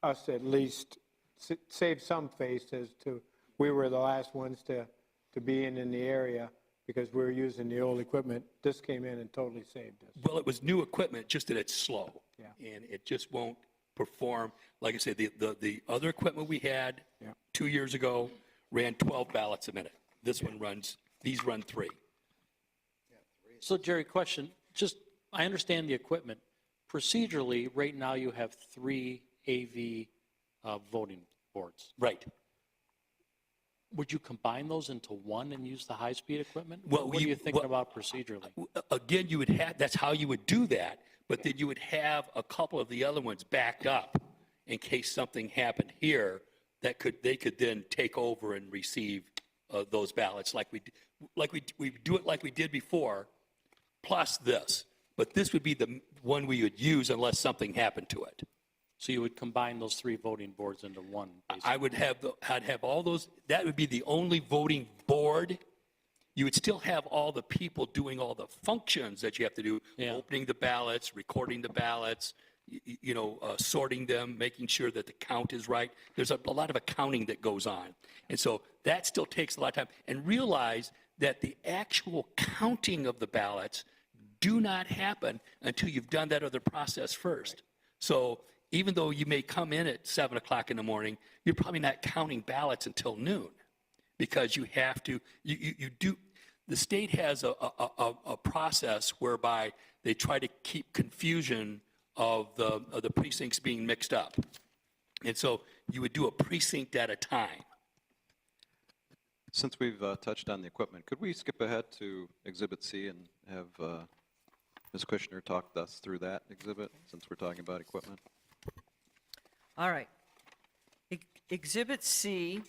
us at least, saved some face as to, we were the last ones to be in the area because we were using the old equipment. This came in and totally saved us. Well, it was new equipment, just that it's slow. Yeah. And it just won't perform. Like I said, the other equipment we had 2 years ago ran 12 ballots a minute. This one these run 3. So Jerry, question, I understand the equipment. Procedurally, right now you have 3 AV voting boards. Right. Would you combine those into one and use the high-speed equipment? Well, what are you thinking about procedurally? Again, that's how you would do that, but then you would have a couple of the other ones backed up in case something happened here they could then take over and receive those ballots we do it like we did before, plus this. But this would be the one we would use unless something happened to it. So you would combine those 3 voting boards into one, basically. I'd have all those. That would be the only voting board. You would still have all the people doing all the functions that you have to do, opening the ballots, recording the ballots, sorting them, making sure that the count is right. There's a lot of accounting that goes on. And so that still takes a lot of time. And realize that the actual counting of the ballots do not happen until you've done that other process first. So even though you may come in at 7 o'clock in the morning, you're probably not counting ballots until noon, because you have to, you do, the state has a process whereby they try to keep confusion of the precincts being mixed up. And so you would do a precinct at a time. Since we've touched on the equipment, could we skip ahead to Exhibit C and have Ms. Kushner talk us through that exhibit, since we're talking about equipment? All right. Exhibit C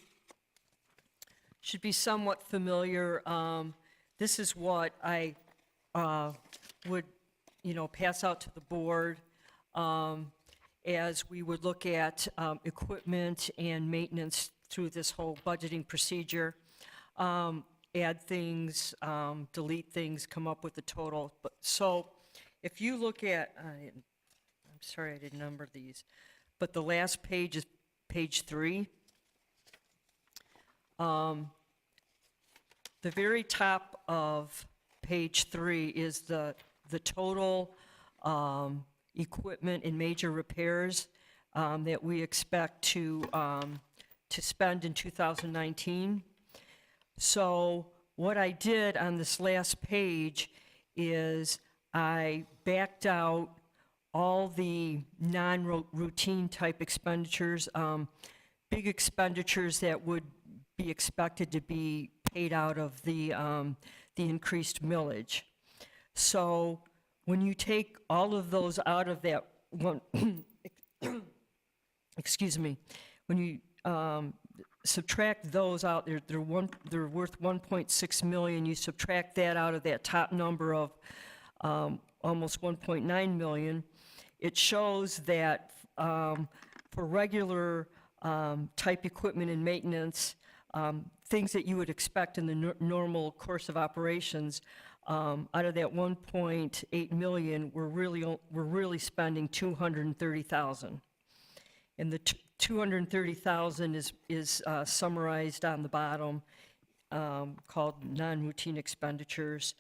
should be somewhat familiar. This is what I would, pass out to the board as we would look at equipment and maintenance through this whole budgeting procedure. Add things, delete things, come up with the total. So if you look at, I'm sorry I didn't number these, but the last page is page 3. The very top of page 3 is the total equipment and major repairs that we expect to spend in 2019. So what I did on this last page is I backed out all the non-routine type expenditures, big expenditures that would be expected to be paid out of the increased millage. So when you take all of those out of that one, excuse me, when you subtract those out, they're worth 1.6 million. You subtract that out of that top number of almost 1.9 million. It shows that for regular type equipment and maintenance, things that you would expect in the normal course of operations, out of that 1.8 million, we're really spending 230,000. And the 230,000 is summarized on the bottom, called non-routine expenditures,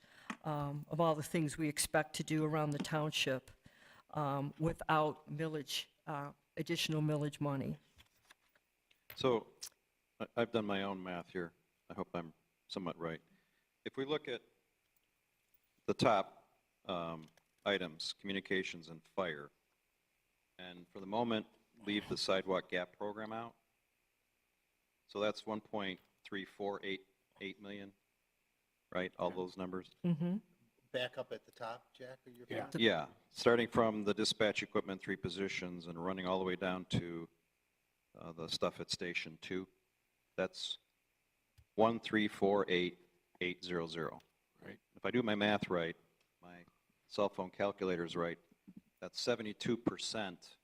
of all the things we expect to do around the township without millage, additional millage money. So I've done my own math here. I hope I'm somewhat right. If we look at the top items, communications and fire, and for the moment, leave the sidewalk gap program out. So that's 1.3488 million, right? All those numbers? Mm-hmm. Back up at the top, Jack, are you? Yeah. Yeah, starting from the dispatch equipment 3 positions and running all the way down to the stuff at Station 2. That's 1348800. Right. If I do my math right, my cell phone calculator's right, that's 72%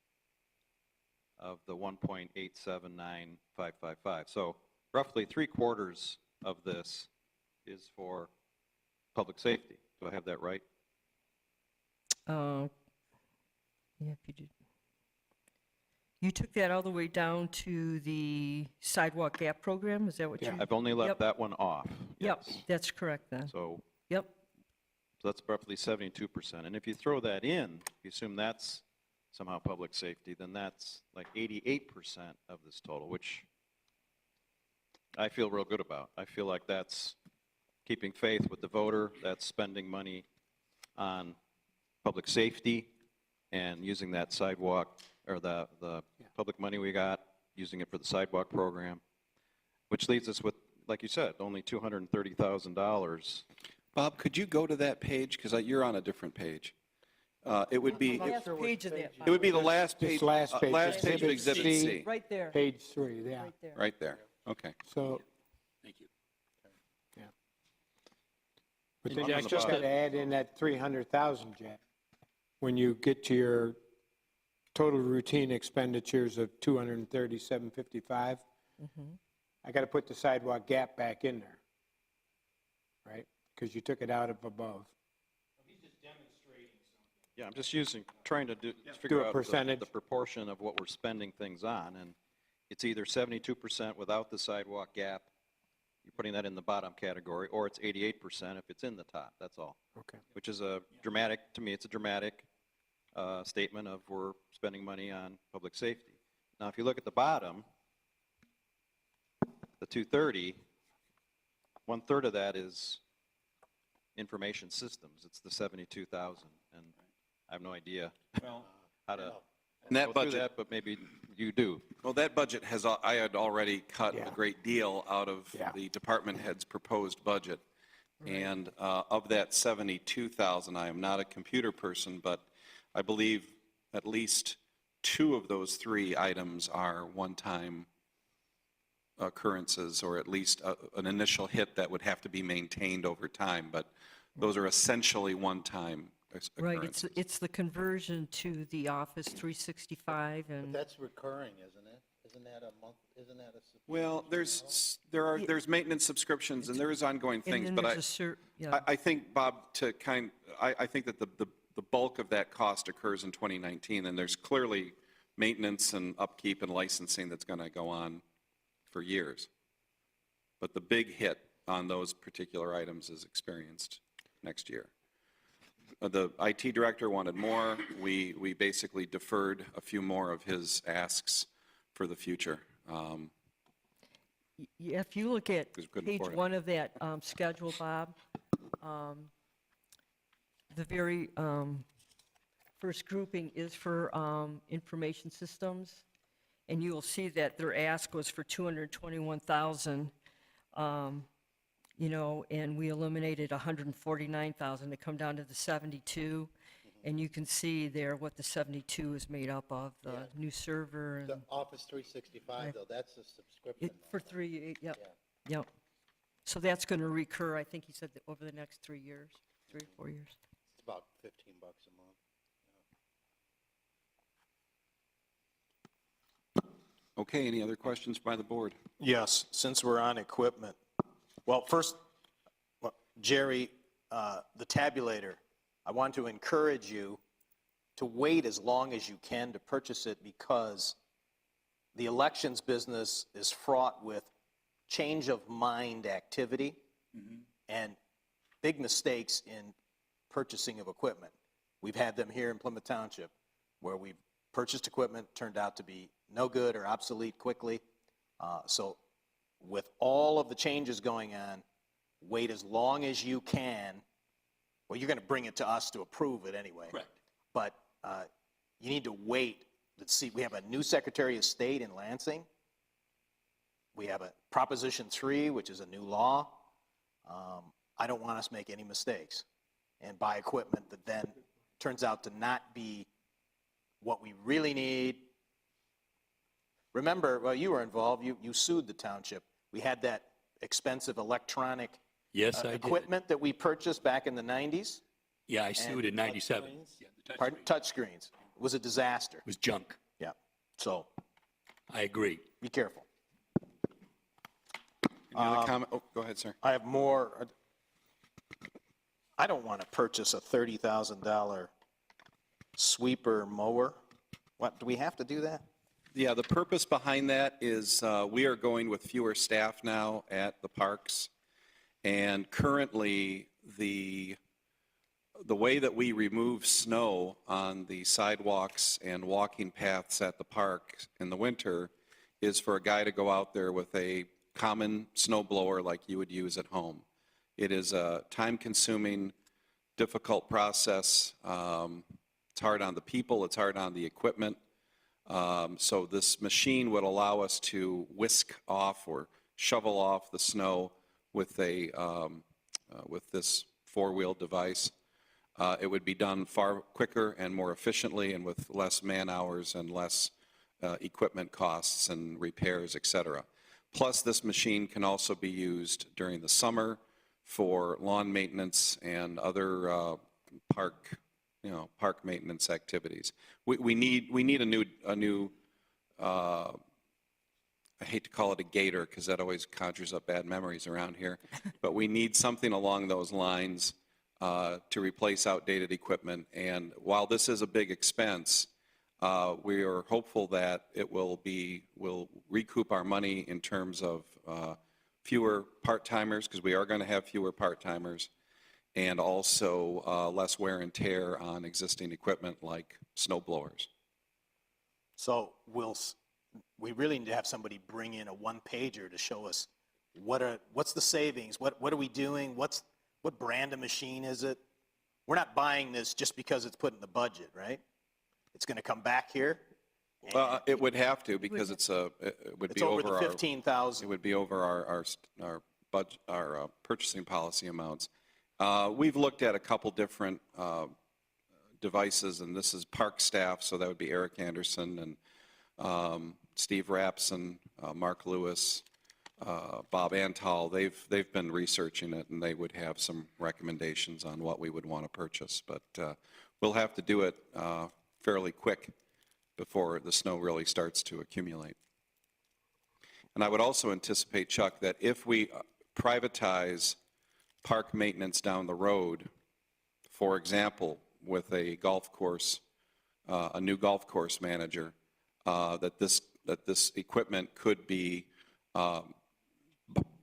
of the 1.879555. So roughly 3/4 of this is for public safety. Do I have that right? Yeah, if you did. You took that all the way down to the sidewalk gap program, is that what you? I've only left Yep. that one off. Yep, Yes. that's correct then. So Yep, that's roughly 72%. And if you throw that in, if you assume that's somehow public safety, then that's like 88% of this total, which I feel real good about. I feel like that's keeping faith with the voter, that's spending money on public safety and using that sidewalk, or the public money we got, using it for the sidewalk program, which leaves us with, like you said, only $230,000. Bob, could you go to that page? Because you're on a different page. It would be, last page of that, it would be the last page, This last page, last page of Exhibit C. right there, Page 3, yeah. right there. Right there. Okay. So, Thank you. but And then Jack, you just still got to- to add in that 300,000, Jack. When you get to your total routine expenditures of 237.55, I got to put the sidewalk gap back in there, right? Because you took it out of above. Yeah, I'm just trying to figure a out percentage. the proportion of what we're spending things on, and it's either 72% without the sidewalk gap, you're putting that in the bottom category, or it's 88% if it's in the top, that's all. Okay. Which is a dramatic, to me, it's a dramatic statement of we're spending money on public safety. Now, if you look at the bottom, the 230, 1/3 of that is information systems. It's the 72,000, and I have no idea how to And that go through budget, that, but maybe you do. well, that budget has, I had already cut Yeah. a great deal out of Yeah. the department head's proposed budget. And of that 72,000, I am not a computer person, but I believe at least 2 of those 3 items are one-time occurrences, or at least an initial hit that would have to be maintained over time. But those are essentially one-time Right, occurrences. it's the conversion to the Office 365 But and, that's recurring, isn't it? Isn't that a month, isn't that a? Well, there's maintenance subscriptions, and there is ongoing and things, then but there's a yeah, I think, Bob, I think that the bulk of that cost occurs in 2019, and there's clearly maintenance and upkeep and licensing that's going to go on for years. But the big hit on those particular items is experienced next year. The IT director wanted more. We basically deferred a few more of his asks for the future. Yeah, if you look at Because we couldn't page afford it. 1 of that schedule, Bob, the very first grouping is for information systems, and you will see that their ask was for 221,000, you know, and we eliminated 149,000 to come down to the 72, and you can see there what the 72 is made up of, the Yeah. new server The and Office 365, though, that's a subscription. for though, right? 3, yep, Yeah. yep. So that's going to recur, I think he said, that over the next 3 years, 3 or 4 years. It's about $15 a month. Okay, any other questions by the board? Yes, since we're on equipment. Well, first, Jerry, the tabulator, I want to encourage you to wait as long as you can to purchase it, because the elections business is fraught with change of mind activity and big mistakes in purchasing of equipment. We've had them here in Plymouth Township, where we've purchased equipment, turned out to be no good or obsolete quickly. So with all of the changes going on, wait as long as you can. Well, you're going to bring it to us to approve it anyway. Correct. But you need to wait to see. We have a new Secretary of State in Lansing. We have a Proposition 3, which is a new law. I don't want us to make any mistakes and buy equipment that then turns out to not be what we really need. Remember, well, you were involved. You sued the township. We had that expensive electronic Yes, I did. equipment that we purchased back in the 90s. Yeah, I sued in 97. touchscreens? Yeah, the touch Pardon? Touchscreens. It was a disaster. was junk. Yeah. So I agree. be careful. Any other comment? Oh, go ahead, sir. I have more. I don't want to purchase a $30,000 sweeper mower. What, do we have to do that? Yeah, the purpose behind that is we are going with fewer staff now at the parks. And currently, the way that we remove snow on the sidewalks and walking paths at the park in the winter is for a guy to go out there with a common snow blower like you would use at home. It is a time-consuming, difficult process. It's hard on the people, it's hard on the equipment. So this machine would allow us to whisk off or shovel off the snow with this four-wheel device. It would be done far quicker and more efficiently and with less man-hours and less equipment costs and repairs, et cetera. Plus, this machine can also be used during the summer for lawn maintenance and other park maintenance activities. We need a new I hate to call it a gator because that always conjures up bad memories around here, but we need something along those lines to replace outdated equipment. And while this is a big expense, we are hopeful that it will recoup our money in terms of fewer part-timers, because we are going to have fewer part-timers, and also less wear and tear on existing equipment like snow blowers. So we really need to have somebody bring in a one-pager to show us what's the savings, what are we doing, what brand of machine is it? We're not buying this just because it's put in the budget, right? It's going to come back here? It would have to, because it would be over over the our 15,000. It would be over our budget, our purchasing policy amounts. We've looked at a couple different devices, and this is park staff, so that would be Eric Anderson and Steve Rapson, Mark Lewis, Bob Antal. They've been researching it, and they would have some recommendations on what we would want to purchase. But we'll have to do it fairly quick before the snow really starts to accumulate. And I would also anticipate, Chuck, that if we privatize park maintenance down the road, for example, with a golf course, a new golf course manager, that this equipment could be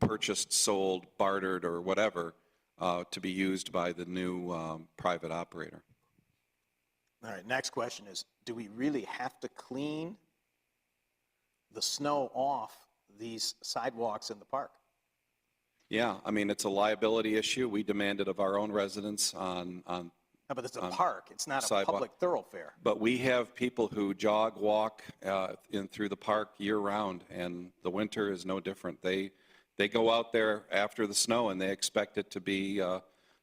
purchased, sold, bartered, or whatever, to be used by the new private operator. All right, next question is, do we really have to clean the snow off these sidewalks in the park? Yeah, I mean, it's a liability issue. We demand it of our own residents on No, but it's a park. It's not a sidewalk. public thoroughfare. But we have people who jog, walk in through the park year-round, and the winter is no different. They go out there after the snow, and they expect it to be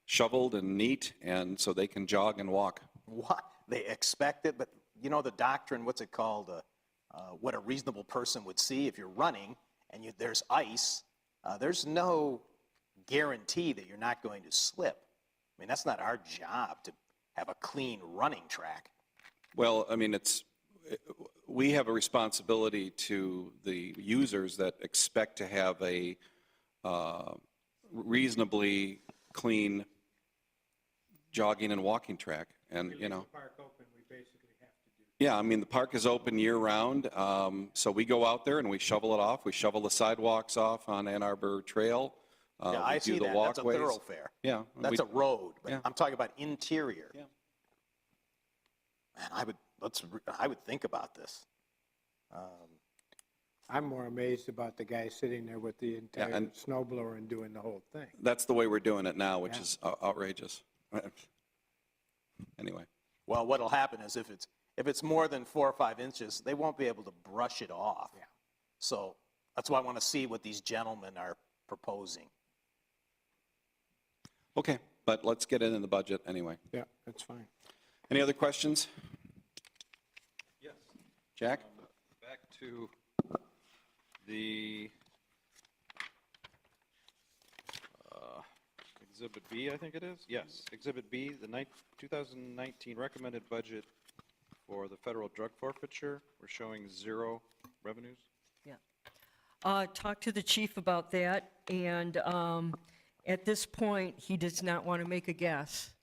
shoveled and neat, and so they can jog and walk. What? They expect it, but you know the doctrine, what's it called? What a reasonable person would see if you're running and there's ice. There's no guarantee that you're not going to slip. I mean, that's not our job to have a clean running track. Well, I mean, we have a responsibility to the users that expect to have a reasonably clean jogging and walking track, and you know. Park open, we basically have to do. Yeah, I mean, the park is open year-round, so we go out there and we shovel it off. We shovel the sidewalks off on Ann Arbor Trail. Yeah, I see that. That's a thoroughfare. Yeah. That's a road. But Yeah. I'm talking about interior. Yeah. Man, I would think about this. I'm more amazed about the guy sitting there with the entire and- snow blower and doing the whole thing. That's the way we're doing it now, which is outrageous. Anyway. Well, what'll happen is if it's more than 4 or 5 inches, they won't be able to brush it off. Yeah. So that's why I want to see what these gentlemen are proposing. Okay, but let's get it in the budget anyway. Yeah, that's fine. Any other questions? Yes. Jack? Back to the Exhibit B, I think it is? Yes, Exhibit B, the 2019 recommended budget for the federal drug forfeiture. We're showing 0 revenues. Yeah. Talked to the chief about that, and at this point, he does not want to make a guess.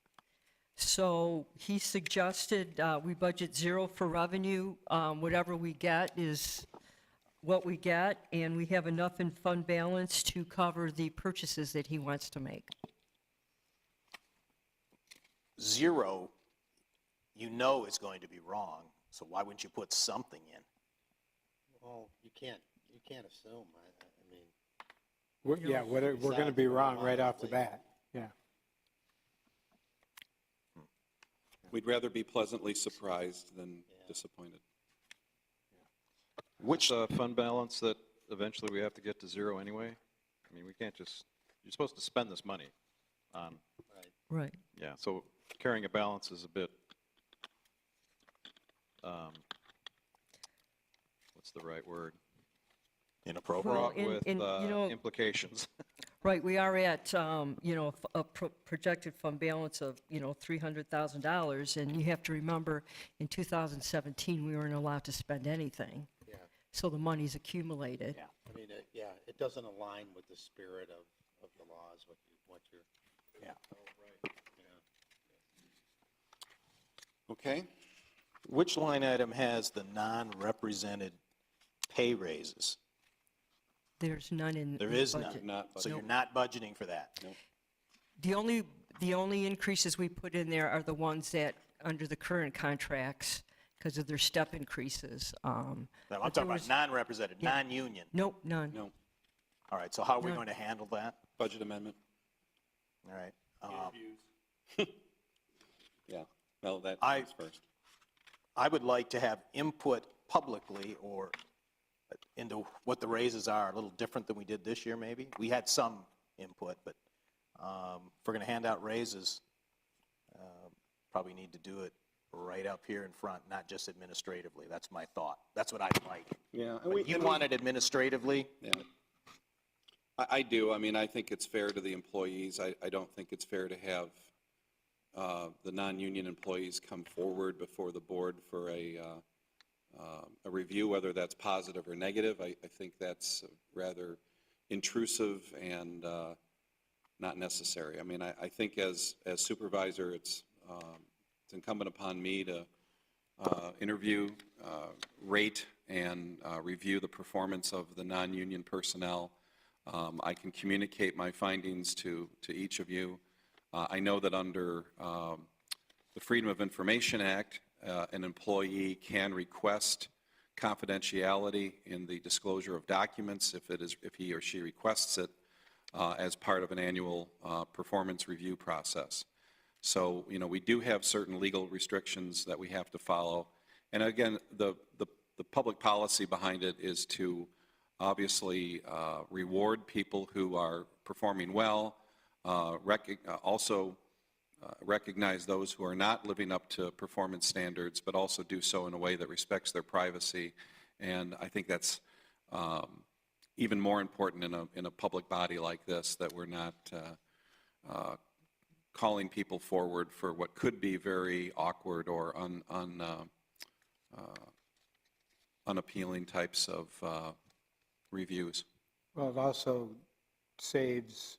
So he suggested we budget 0 for revenue. Whatever we get is what we get, and we have enough in fund balance to cover the purchases that he wants to make. 0, you know is going to be wrong, so why wouldn't you put something in? Well, you can't assume, I mean. Yeah, we're going to be wrong right off the bat, yeah. We'd rather be pleasantly surprised than disappointed. Which fund balance that eventually we have to get to 0 anyway? I mean, we can't just, you're supposed to spend this money on. Right. Yeah, so carrying a balance is a bit, what's the right word? Inappropriate. Well, Fraught with implications. Right, we are at, a projected fund balance of, $300,000, and you have to remember, in 2017, we weren't allowed to spend anything. Yeah. So the money's accumulated. Yeah, I mean, it doesn't align with the spirit of the laws, what you're. Yeah. Oh, right. Okay? Which line item has the non-represented pay raises? There's none in There the is none. budget. Not So budgeted. you're not budgeting for that? The only increases we put in there are the ones that, under the current contracts, because of their step increases. No, I'm But talking there about was- non-represented, non-union. Nope, none. No, All right, so how are we None. going to handle that? budget amendment. All right. Yeah, well, that I- comes first. I would like to have input publicly or into what the raises are, a little different than we did this year, maybe. We had some input, but if we're going to hand out raises, probably need to do it right up here in front, not just administratively. That's my thought. That's what I'd like. Yeah. But you want it administratively? Yeah. I do. I mean, I think it's fair to the employees. I don't think it's fair to have the non-union employees come forward before the board for a review, whether that's positive or negative. I think that's rather intrusive and not necessary. I mean, I think as supervisor, it's incumbent upon me to interview, rate, and review the performance of the non-union personnel. I can communicate my findings to each of you. I know that under the Freedom of Information Act, an employee can request confidentiality in the disclosure of documents if he or she requests it as part of an annual performance review process. So, we do have certain legal restrictions that we have to follow. And again, the public policy behind it is to obviously reward people who are performing well, also recognize those who are not living up to performance standards, but also do so in a way that respects their privacy. And I think that's even more important in a public body like this, that we're not calling people forward for what could be very awkward or unappealing types of reviews. Well, it also saves,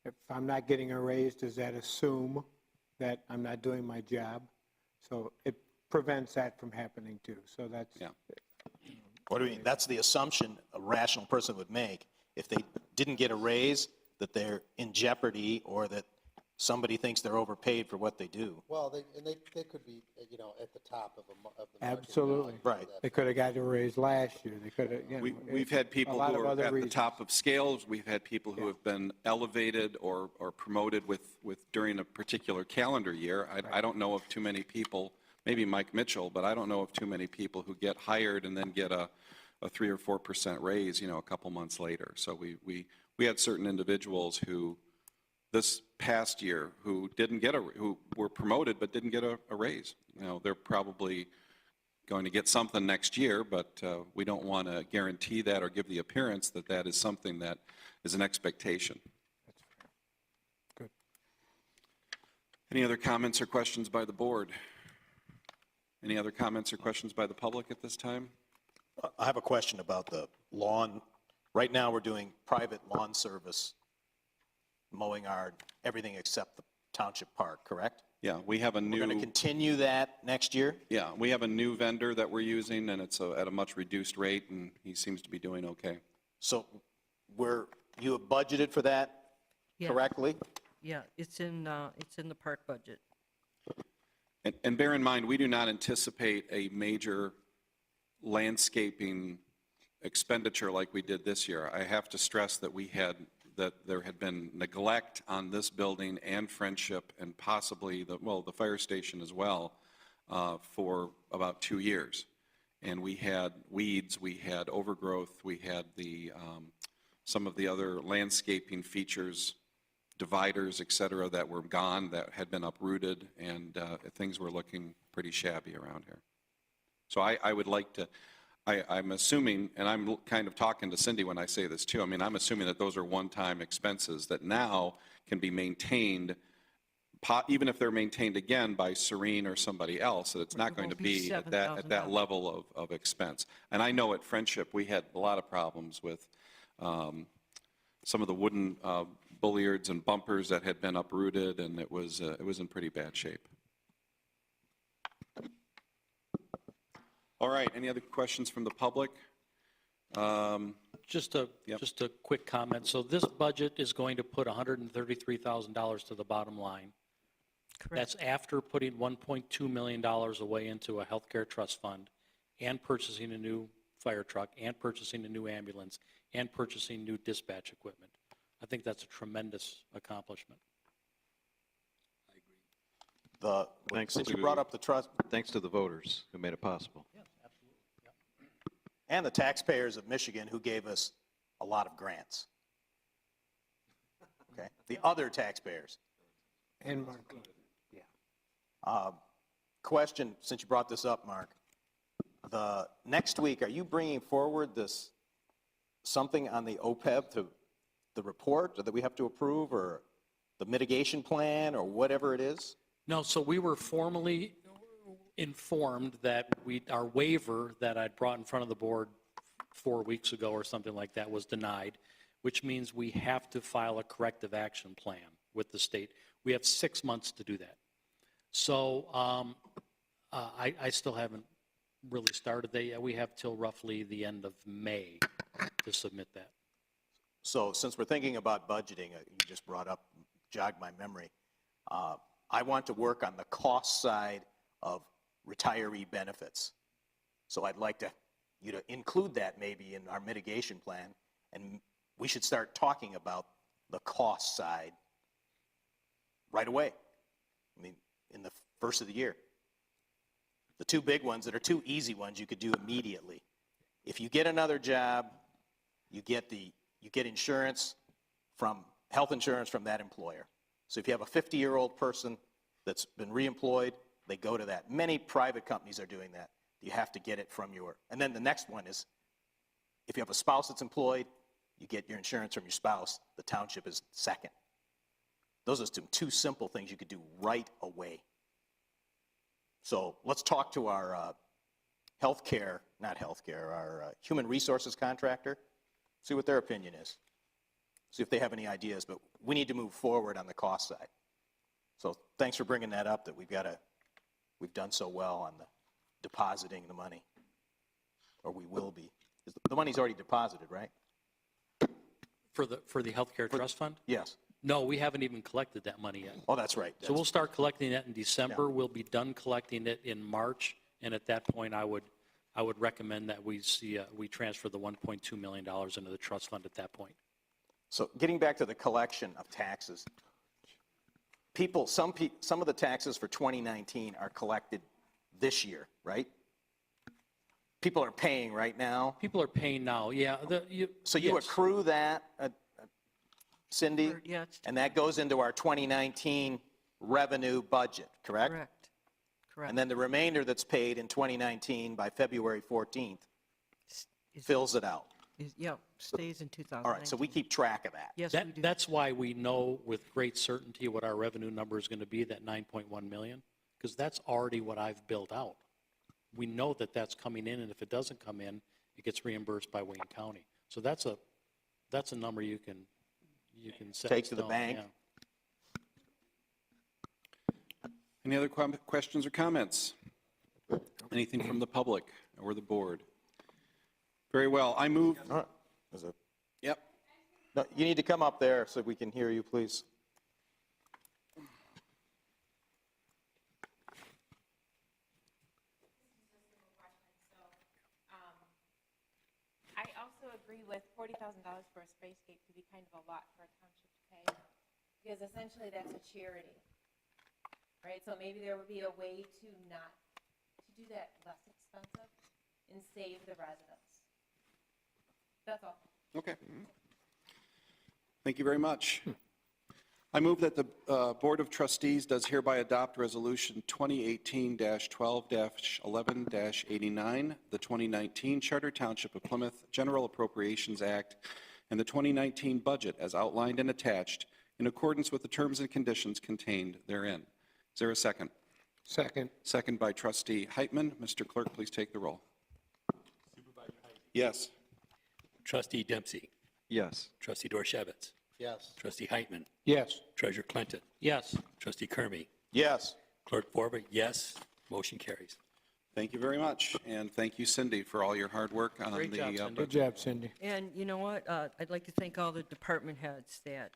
if I'm not getting a raise, does that assume that I'm not doing my job? So it prevents that from happening too. So that's, Yeah. What do you mean? That's the assumption a rational person would make. If they didn't get a raise, that they're in jeopardy or that somebody thinks they're overpaid for what they do. Well, they could be, at the top of the market. absolutely. Right. They could have got a raise last year. They could have, We've had people a lot who of are other at the reasons. top of scales. We've had people who have been elevated or promoted during a particular calendar year. I don't know of too many people, maybe Mike Mitchell, but I don't know of too many people who get hired and then get a 3 or 4% raise, a couple months later. So we had certain individuals who this past year who were promoted but didn't get a raise. They're probably going to get something next year, but we don't want to guarantee that or give the appearance that that is something that is an expectation. Good. Any other comments or questions by the board? Any other comments or questions by the public at this time? I have a question about the lawn. Right now, we're doing private lawn service, mowing everything except the township park, correct? Yeah, we have a We're going to new, continue that next year? yeah, we have a new vendor that we're using, and it's at a much reduced rate, and he seems to be doing okay. So you have budgeted for that Yeah. correctly? Yeah, it's in the park budget. And bear in mind, we do not anticipate a major landscaping expenditure like we did this year. I have to stress that there had been neglect on this building and Friendship and possibly the fire station as well for about 2 years. And we had weeds, we had overgrowth, we had some of the other landscaping features, dividers, et cetera, that were gone, that had been uprooted, and things were looking pretty shabby around here. So I would like to, I'm assuming, and I'm kind of talking to Cindy when I say this too, I mean, I'm assuming that those are one-time expenses that now can be maintained, even if they're maintained again by Serene or somebody else, that it's not going to won't be be at that $7,000. level of expense. And I know at Friendship, we had a lot of problems with some of the wooden bollards and bumpers that had been uprooted, and it was in pretty bad shape. All right, any other questions from the public? Just a quick comment. So this budget is going to put $133,000 to the bottom line. That's after putting $1.2 million away into a healthcare trust fund and purchasing a new fire truck and purchasing a new ambulance and purchasing new dispatch equipment. I think that's a tremendous accomplishment. Since you brought up the trust, Thanks to the voters who made it possible. and the taxpayers of Michigan who gave us a lot of grants. Okay, the other taxpayers. And Mark. Question, since you brought this up, Mark, the next week, are you bringing forward something on the OPEB, the report that we have to approve, or the mitigation plan, or whatever it is? No, so we were formally informed that our waiver that I'd brought in front of the board 4 weeks ago or something like that was denied, which means we have to file a corrective action plan with the state. We have 6 months to do that. So I still haven't really started that yet. We have till roughly the end of May to submit that. So since we're thinking about budgeting, you just brought up, jogged my memory, I want to work on the cost side of retiree benefits. So I'd like you to include that maybe in our mitigation plan, and we should start talking about the cost side right away. I mean, in the first of the year. The two big ones that are two easy ones you could do immediately. If you get another job, you get insurance health insurance from that employer. So if you have a 50-year-old person that's been reemployed, they go to that. Many private companies are doing that. You have to get it from and then the next one is, if you have a spouse that's employed, you get your insurance from your spouse. The township is second. Those are two simple things you could do right away. So let's talk to our our human resources contractor, see what their opinion is. See if they have any ideas, but we need to move forward on the cost side. So thanks for bringing that up, that we've done so well on the depositing the money, or we will be. The money's already deposited, right? For the healthcare trust fund? Yes. No, we haven't even collected that money yet. Oh, that's right. So we'll start collecting that in December. We'll be done collecting it in March, and at that point, I would recommend that we transfer the $1.2 million into the trust fund at that point. So getting back to the collection of taxes, some of the taxes for 2019 are collected this year, right? People are paying right now. People are paying now, yeah. So you yes. accrue that, Cindy? Yeah, it's- And that goes into our 2019 revenue budget, correct? Correct. And then the remainder that's paid in 2019 by February 14th fills it out. Stays in 2019. All right, so we keep track of that. Yes, we do. That's why we know with great certainty what our revenue number is going to be, that 9.1 million, because that's already what I've built out. We know that that's coming in, and if it doesn't come in, it gets reimbursed by Wayne County. So that's a number you can set. Take to the bank. Yeah. Any other questions or comments? Anything from the public or the board? Very well. I move. All right. Is it? Yep. No, you need to come up there so we can hear you, please. I also agree with $40,000 for a space gate to be kind of a lot for a township to pay, because essentially that's a charity, right? So maybe there would be a way to do that less expensive and save the residents. That's all. Okay. Thank you very much. I move that the Board of Trustees does hereby adopt Resolution 2018-12-11-89, the 2019 Charter Township of Plymouth General Appropriations Act, and the 2019 budget as outlined and attached in accordance with the terms and conditions contained therein. Is there a second? Second. Second by Trustee Heitman. Mr. Clerk, please take the roll. Yes. Trustee Dempsey. Yes. Trustee Dorshevitz. Yes. Trustee Heitman. Yes. Treasurer Clinton. Yes. Trustee Kermy. Yes. Clerk Borba, yes. Motion carries. Thank you very much, and thank you, Cindy, for all your hard work on Great the job, Cindy. budget. Good job, Cindy. And you know what? I'd like to thank all the department heads that,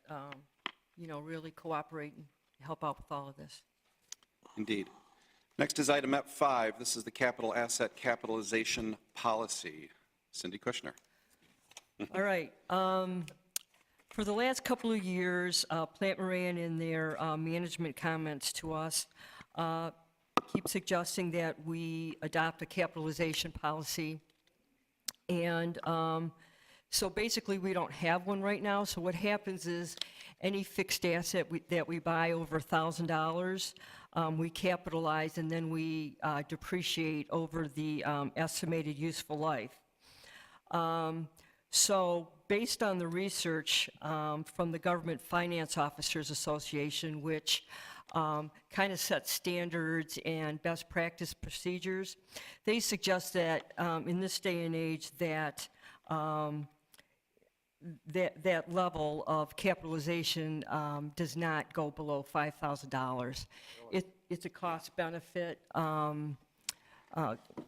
really cooperate and help out with all of this. Indeed. Next is item F5. This is the capital asset capitalization policy. Cindy Kushner. All right. For the last couple of years, Plant Moran in their management comments to us keep suggesting that we adopt a capitalization policy. And so basically, we don't have one right now. So what happens is any fixed asset that we buy over $1,000, we capitalize and then we depreciate over the estimated useful life. So based on the research from the Government Finance Officers Association, which kind of sets standards and best practice procedures, they suggest that in this day and age that that level of capitalization does not go below $5,000. It's a cost benefit.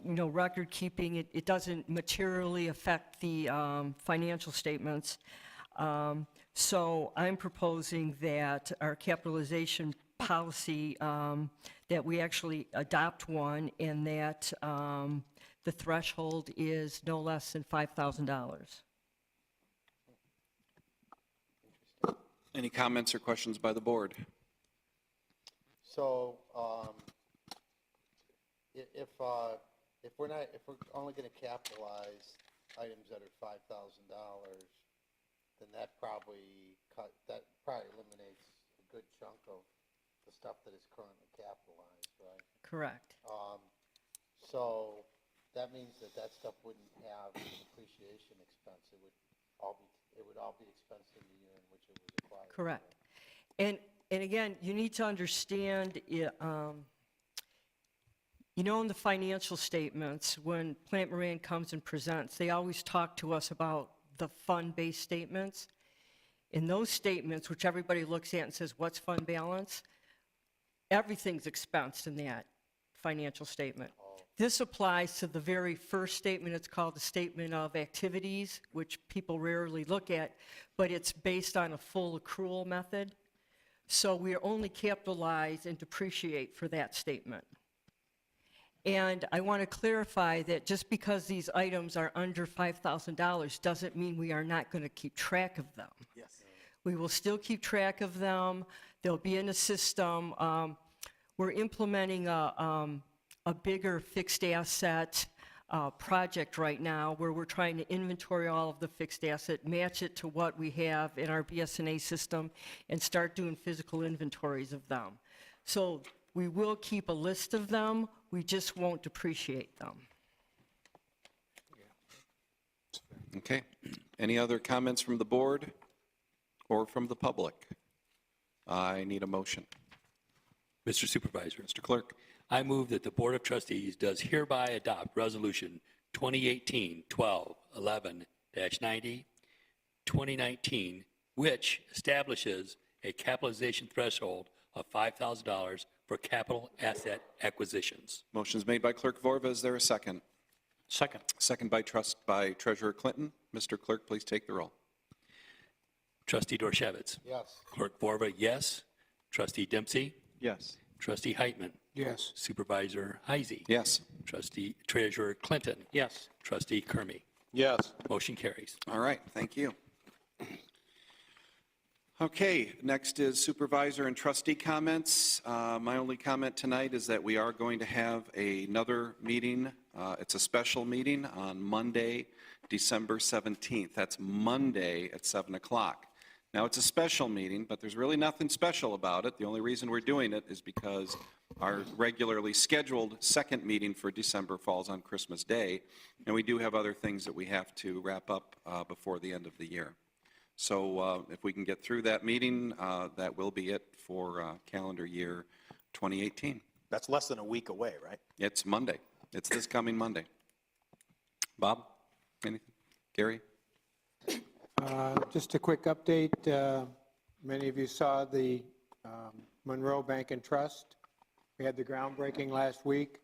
Record keeping, it doesn't materially affect the financial statements. So I'm proposing that our capitalization policy, that we actually adopt one and that the threshold is no less than $5,000. Any comments or questions by the board? So, if we're only going to capitalize items that are $5,000, then that probably eliminates a good chunk of the stuff that is currently capitalized, right? Correct. So that means that stuff wouldn't have depreciation expense. It would all be expensed in the year in which it was acquired. Correct. And again, you need to understand, in the financial statements, when Plant Moran comes and presents, they always talk to us about the fund-based statements. In those statements, which everybody looks at and says, what's fund balance? Everything's expensed in that financial statement. This applies to the very first statement. It's called the statement of activities, which people rarely look at, but it's based on a full accrual method. So we only capitalize and depreciate for that statement. And I want to clarify that just because these items are under $5,000 doesn't mean we are not going to keep track of them. Yes. We will still keep track of them. They'll be in a system. We're implementing a bigger fixed asset project right now where we're trying to inventory all of the fixed asset, match it to what we have in our BS&A system, and start doing physical inventories of them. So we will keep a list of them, we just won't depreciate them. Okay. Any other comments from the board or from the public? I need a motion. Mr. Supervisor, Mr. Clerk. I move that the Board of Trustees does hereby adopt Resolution 2018-12-11-90, 2019, which establishes a capitalization threshold of $5,000 for capital asset acquisitions. Motion's made by Clerk Vorva. Is there a second? Second. Second by Treasurer Clinton. Mr. Clerk, please take the roll. Trustee Dorshevitz. Yes. Clerk Vorva, yes. Trustee Dempsey. Yes. Trustee Heitman. Yes. Supervisor Heisey. Yes. Treasurer Clinton. Yes. Trustee Kermy. Yes. Motion carries. All right, thank you. Okay, next is supervisor and trustee comments. My only comment tonight is that we are going to have another meeting. It's a special meeting on Monday, December 17th. That's Monday at 7 o'clock. Now, it's a special meeting, but there's really nothing special about it. The only reason we're doing it is because our regularly scheduled second meeting for December falls on Christmas Day, and we do have other things that we have to wrap up before the end of the year. So if we can get through that meeting, that will be it for calendar year 2018. That's less than a week away, right? It's Monday. It's this coming Monday. Bob, anything? Gary? Just a quick update. Many of you saw the Monroe Bank and Trust. We had the groundbreaking last week.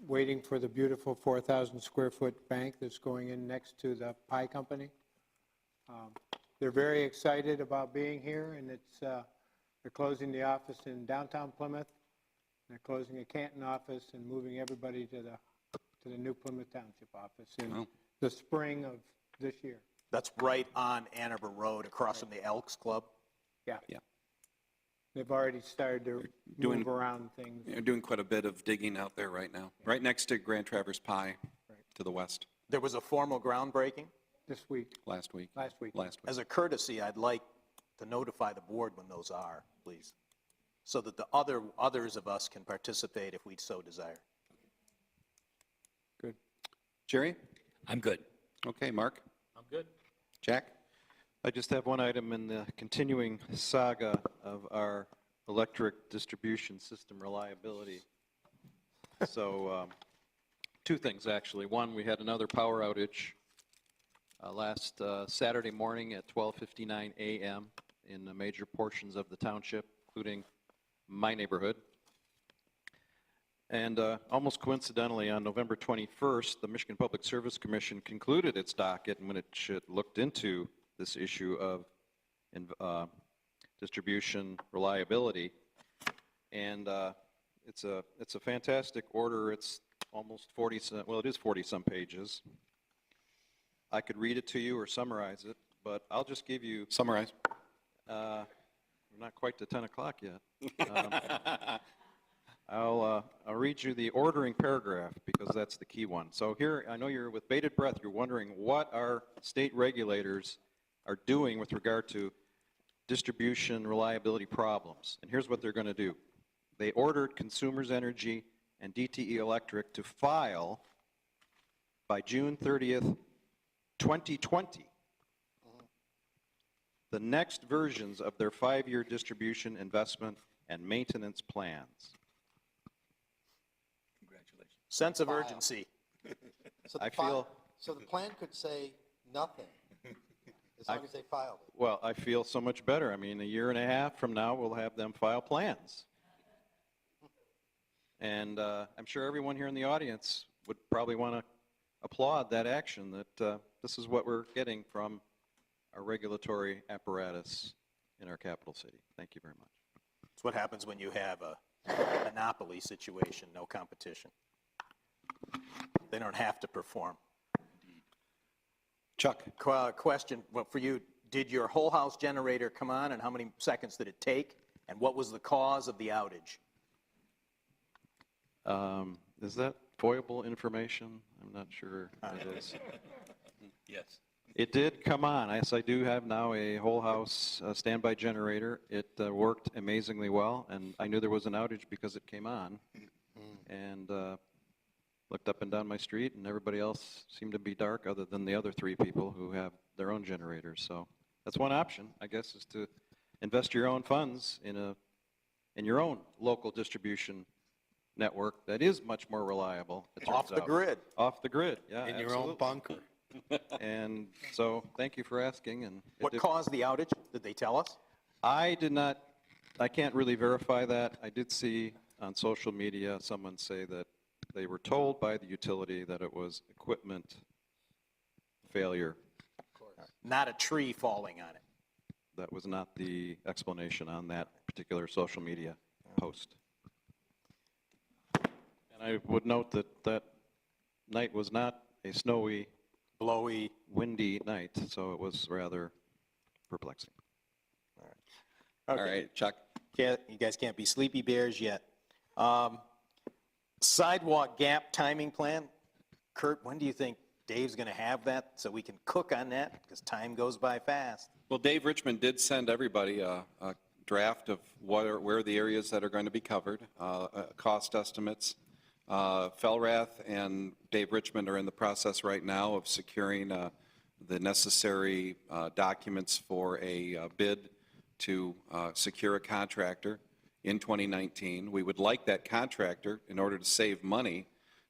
waiting for the beautiful 4,000 square foot bank that's going in next to the pie company. They're very excited about being here, and they're closing the office in downtown Plymouth. They're closing a Canton office and moving everybody to the new Plymouth Township office in the spring of this year. That's right on Ann Arbor Road, across from the Elks Club. Yeah. Yeah. They've already started to doing- move around things. They're doing quite a bit of digging out there right now, right next to Grand Traverse Pie to the west There was a formal groundbreaking. This week, last week. last week. As a courtesy, I'd like to notify the board when those are, please, so that the others of us can participate if we so desire. Good. Jerry? I'm good. Okay, Mark? I'm good. Jack? I just have one item in the continuing saga of our electric distribution system reliability. So, two things, actually. One, we had another power outage last Saturday morning at 12:59 a.m. in major portions of the township, including my neighborhood. And almost coincidentally, on November 21st, the Michigan Public Service Commission concluded its docket when it looked into this issue of distribution reliability. And it's a fantastic order. It's almost 40, well, it is 40-some pages. I could read it to you or summarize it, but I'll just give you. Summarize. We're not quite to 10 o'clock yet. I'll read you the ordering paragraph because that's the key one. So here, I know you're with bated breath, you're wondering what our state regulators are doing with regard to distribution reliability problems. And here's what they're going to do. They ordered Consumers Energy and DTE Electric to file by June 30th, 2020, the next versions of their 5-year distribution investment and maintenance plans. Congratulations. Sense of urgency. So I the fi- feel- So the plan could say nothing, as long as they filed it. Well, I feel so much better. I mean, a year and a half from now, we'll have them file plans. And I'm sure everyone here in the audience would probably want to applaud that action, that this is what we're getting from our regulatory apparatus in our capital city. Thank you very much. It's what happens when you have a monopoly situation, no competition. They don't have to perform. Chuck? Question for you, did your whole house generator come on, and how many seconds did it take? And what was the cause of the outage? Is that foible information? I'm not sure it is. Yes. It did come on. Yes, I do have now a whole house standby generator. It worked amazingly well, and I knew there was an outage because it came on. And looked up and down my street, and everybody else seemed to be dark other than the other 3 people who have their own generators. So that's one option, I guess, is to invest your own funds in your own local distribution network that is much more reliable. it turns Off the out. grid. Off the grid, yeah. In your own bunker. And so, thank you for asking. And What caused the outage? Did they tell us? I can't really verify that. I did see on social media someone say that they were told by the utility that it was equipment failure. Not a tree falling on it. That was not the explanation on that particular social media post. And I would note that that night was not a snowy, Blowy. windy night, so it was rather perplexing. All right, Chuck? You guys can't be sleepy bears yet. Sidewalk gap timing plan. Kurt, when do you think Dave's going to have that so we can cook on that? Because time goes by fast. Well, Dave Richmond did send everybody a draft of where are the areas that are going to be covered, cost estimates. Felrath and Dave Richmond are in the process right now of securing the necessary documents for a bid to secure a contractor in 2019. We would like that contractor, in order to save money,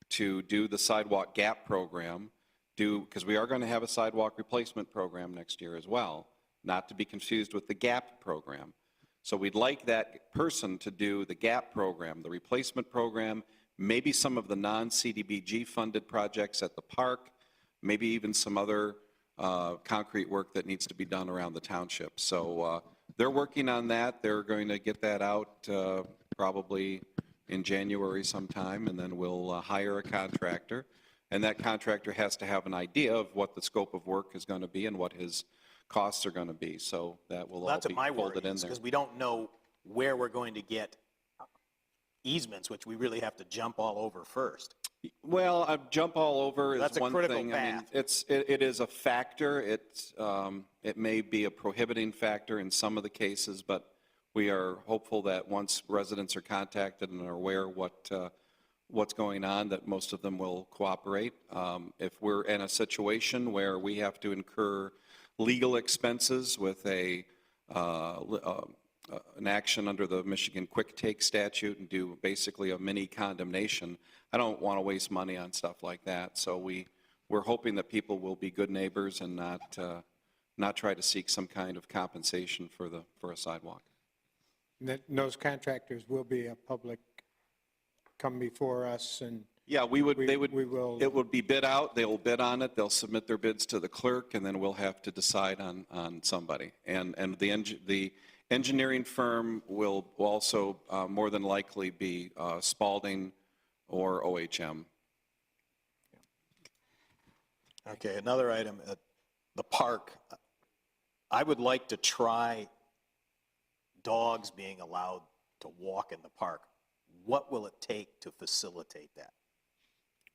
to do the sidewalk gap program, because we are going to have a sidewalk replacement program next year as well, not to be confused with the gap program. So we'd like that person to do the gap program, the replacement program, maybe some of the non-CDBG funded projects at the park, maybe even some other concrete work that needs to be done around the township. So they're working on that. They're going to get that out probably in January sometime, and then we'll hire a contractor. And that contractor has to have an idea of what the scope of work is going to be and what his costs are going to be. So that will all That's be what my worry folded in is, there. because we don't know where we're going to get easements, which we really have to jump all over first. Well, a jump all over is That's a one critical thing. I mean, path. it is a factor. It may be a prohibiting factor in some of the cases, but we are hopeful that once residents are contacted and are aware what's going on, that most of them will cooperate. If we're in a situation where we have to incur legal expenses with an action under the Michigan Quick Take statute and do basically a mini condemnation, I don't want to waste money on stuff like that. So we're hoping that people will be good neighbors and not try to seek some kind of compensation for a sidewalk. And those contractors will be a public, come before us and. Yeah, we will. It would be bid out, they will bid on it, they'll submit their bids to the clerk, and then we'll have to decide on somebody. And the engineering firm will also more than likely be Spalding or OHM. Okay, another item, at the park. I would like to try dogs being allowed to walk in the park. What will it take to facilitate that?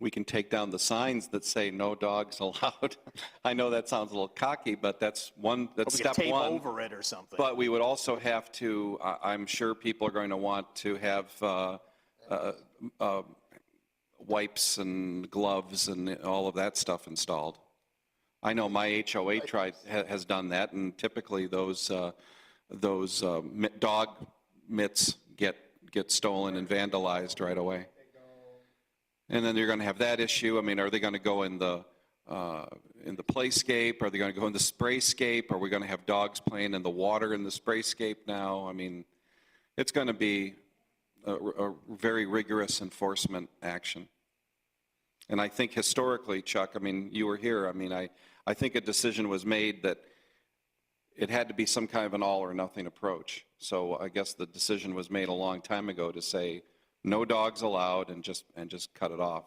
We can take down the signs that say no dogs allowed. I know that sounds a little cocky, but that's step one. We could tape over it or something. But we would also have to, I'm sure people are going to want to have wipes and gloves and all of that stuff installed. I know my HOA has done that, and typically those dog mitts get stolen and vandalized right away. And then you're going to have that issue. I mean, are they going to go in the playscape? Are they going to go in the sprayscape? Are we going to have dogs playing in the water in the sprayscape now? I mean, it's going to be a very rigorous enforcement action. And I think historically, Chuck, I mean, you were here. I mean, I think a decision was made that it had to be some kind of an all or nothing approach. So I guess the decision was made a long time ago to say no dogs allowed and just cut it off.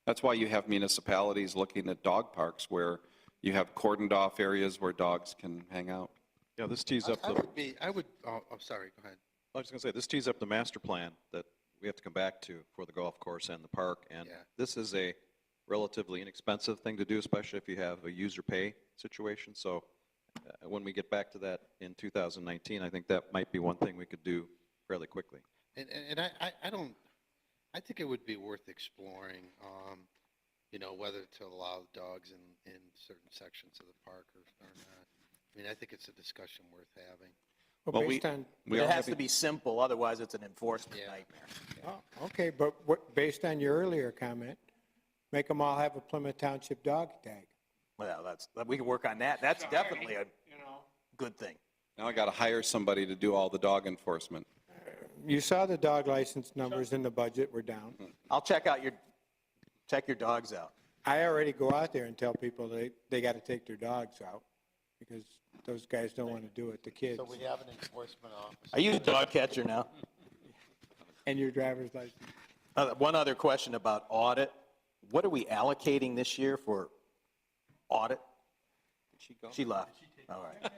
That's why you have municipalities looking at dog parks where you have cordoned off areas where dogs can hang out. Yeah, this tees up I'm sorry, go ahead. I was going to say, this tees up the master plan that we have to come back to for the golf course and the park. And Yeah. this is a relatively inexpensive thing to do, especially if you have a user pay situation. So when we get back to that in 2019, I think that might be one thing we could do fairly quickly. And I think it would be worth exploring, whether to allow dogs in certain sections of the park or not. I mean, I think it's a discussion worth having. Well, based on, It has to be simple, otherwise it's an enforcement nightmare. oh, okay, but based on your earlier comment, make them all have a Plymouth Township dog tag. Well, we can work on that. That's definitely a good thing. Now I got to hire somebody to do all the dog enforcement. You saw the dog license numbers in the budget were down. I'll check your dogs out. I already go out there and tell people they got to take their dogs out because those guys don't want to do it, the kids. So we have an enforcement officer. Are you a dog catcher now? And your driver's license. One other question about audit. What are we allocating this year for audit? Did she go? She left. All right.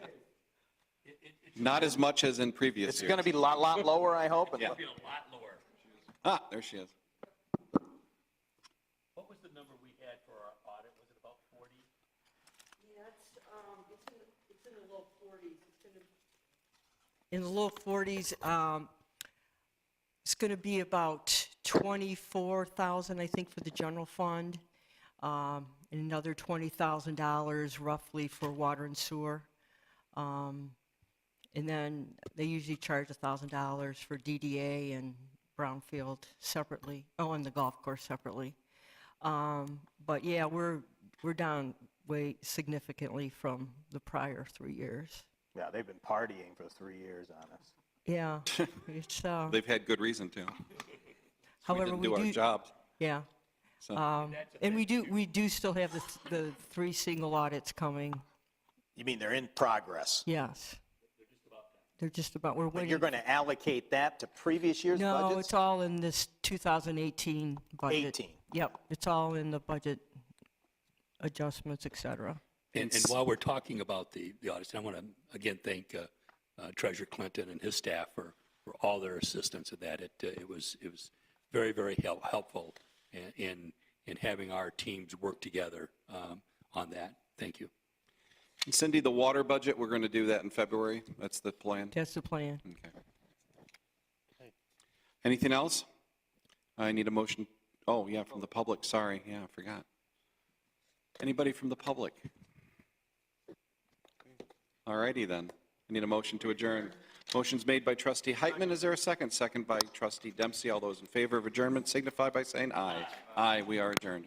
Not as much as in previous It's years. going to be a lot lower, I hope. Yeah. Be a lot lower. Ah, there she is. What was the number we had for our audit? Was it about 40? Yeah, it's in the low 40s. In the low 40s. It's going to be about 24,000, I think, for the general fund, and another $20,000 roughly for water and sewer. And then they usually charge $1,000 for DDA and brownfield separately. Oh, and the golf course separately. But yeah, we're down way significantly from the prior 3 years. Yeah, they've been partying for 3 years on us. Yeah, it's They've had good reason to. However, didn't do our job. Yeah. So- And we do still have the 3 single audits coming, You mean they're in progress? yes. They're just about, we're But you're waiting. going to allocate that to previous year's No, budgets? it's all in this 2018 budget. 18. Yep, it's all in the budget adjustments, et cetera. And while we're talking about the audits, I want to again thank Treasurer Clinton and his staff for all their assistance in that. It was very, very helpful in having our teams work together on that. Thank you. And Cindy, the water budget, we're going to do that in February? That's the plan? That's the plan. Okay. Anything else? I need a motion. Oh, yeah, from the public, sorry, yeah, I forgot. Anybody from the public? All righty then. I need a motion to adjourn. Motion's made by trustee Heitman. Is there a second? Second by trustee Dempsey. All those in favor of adjournment signify by saying aye. Aye, we are adjourned.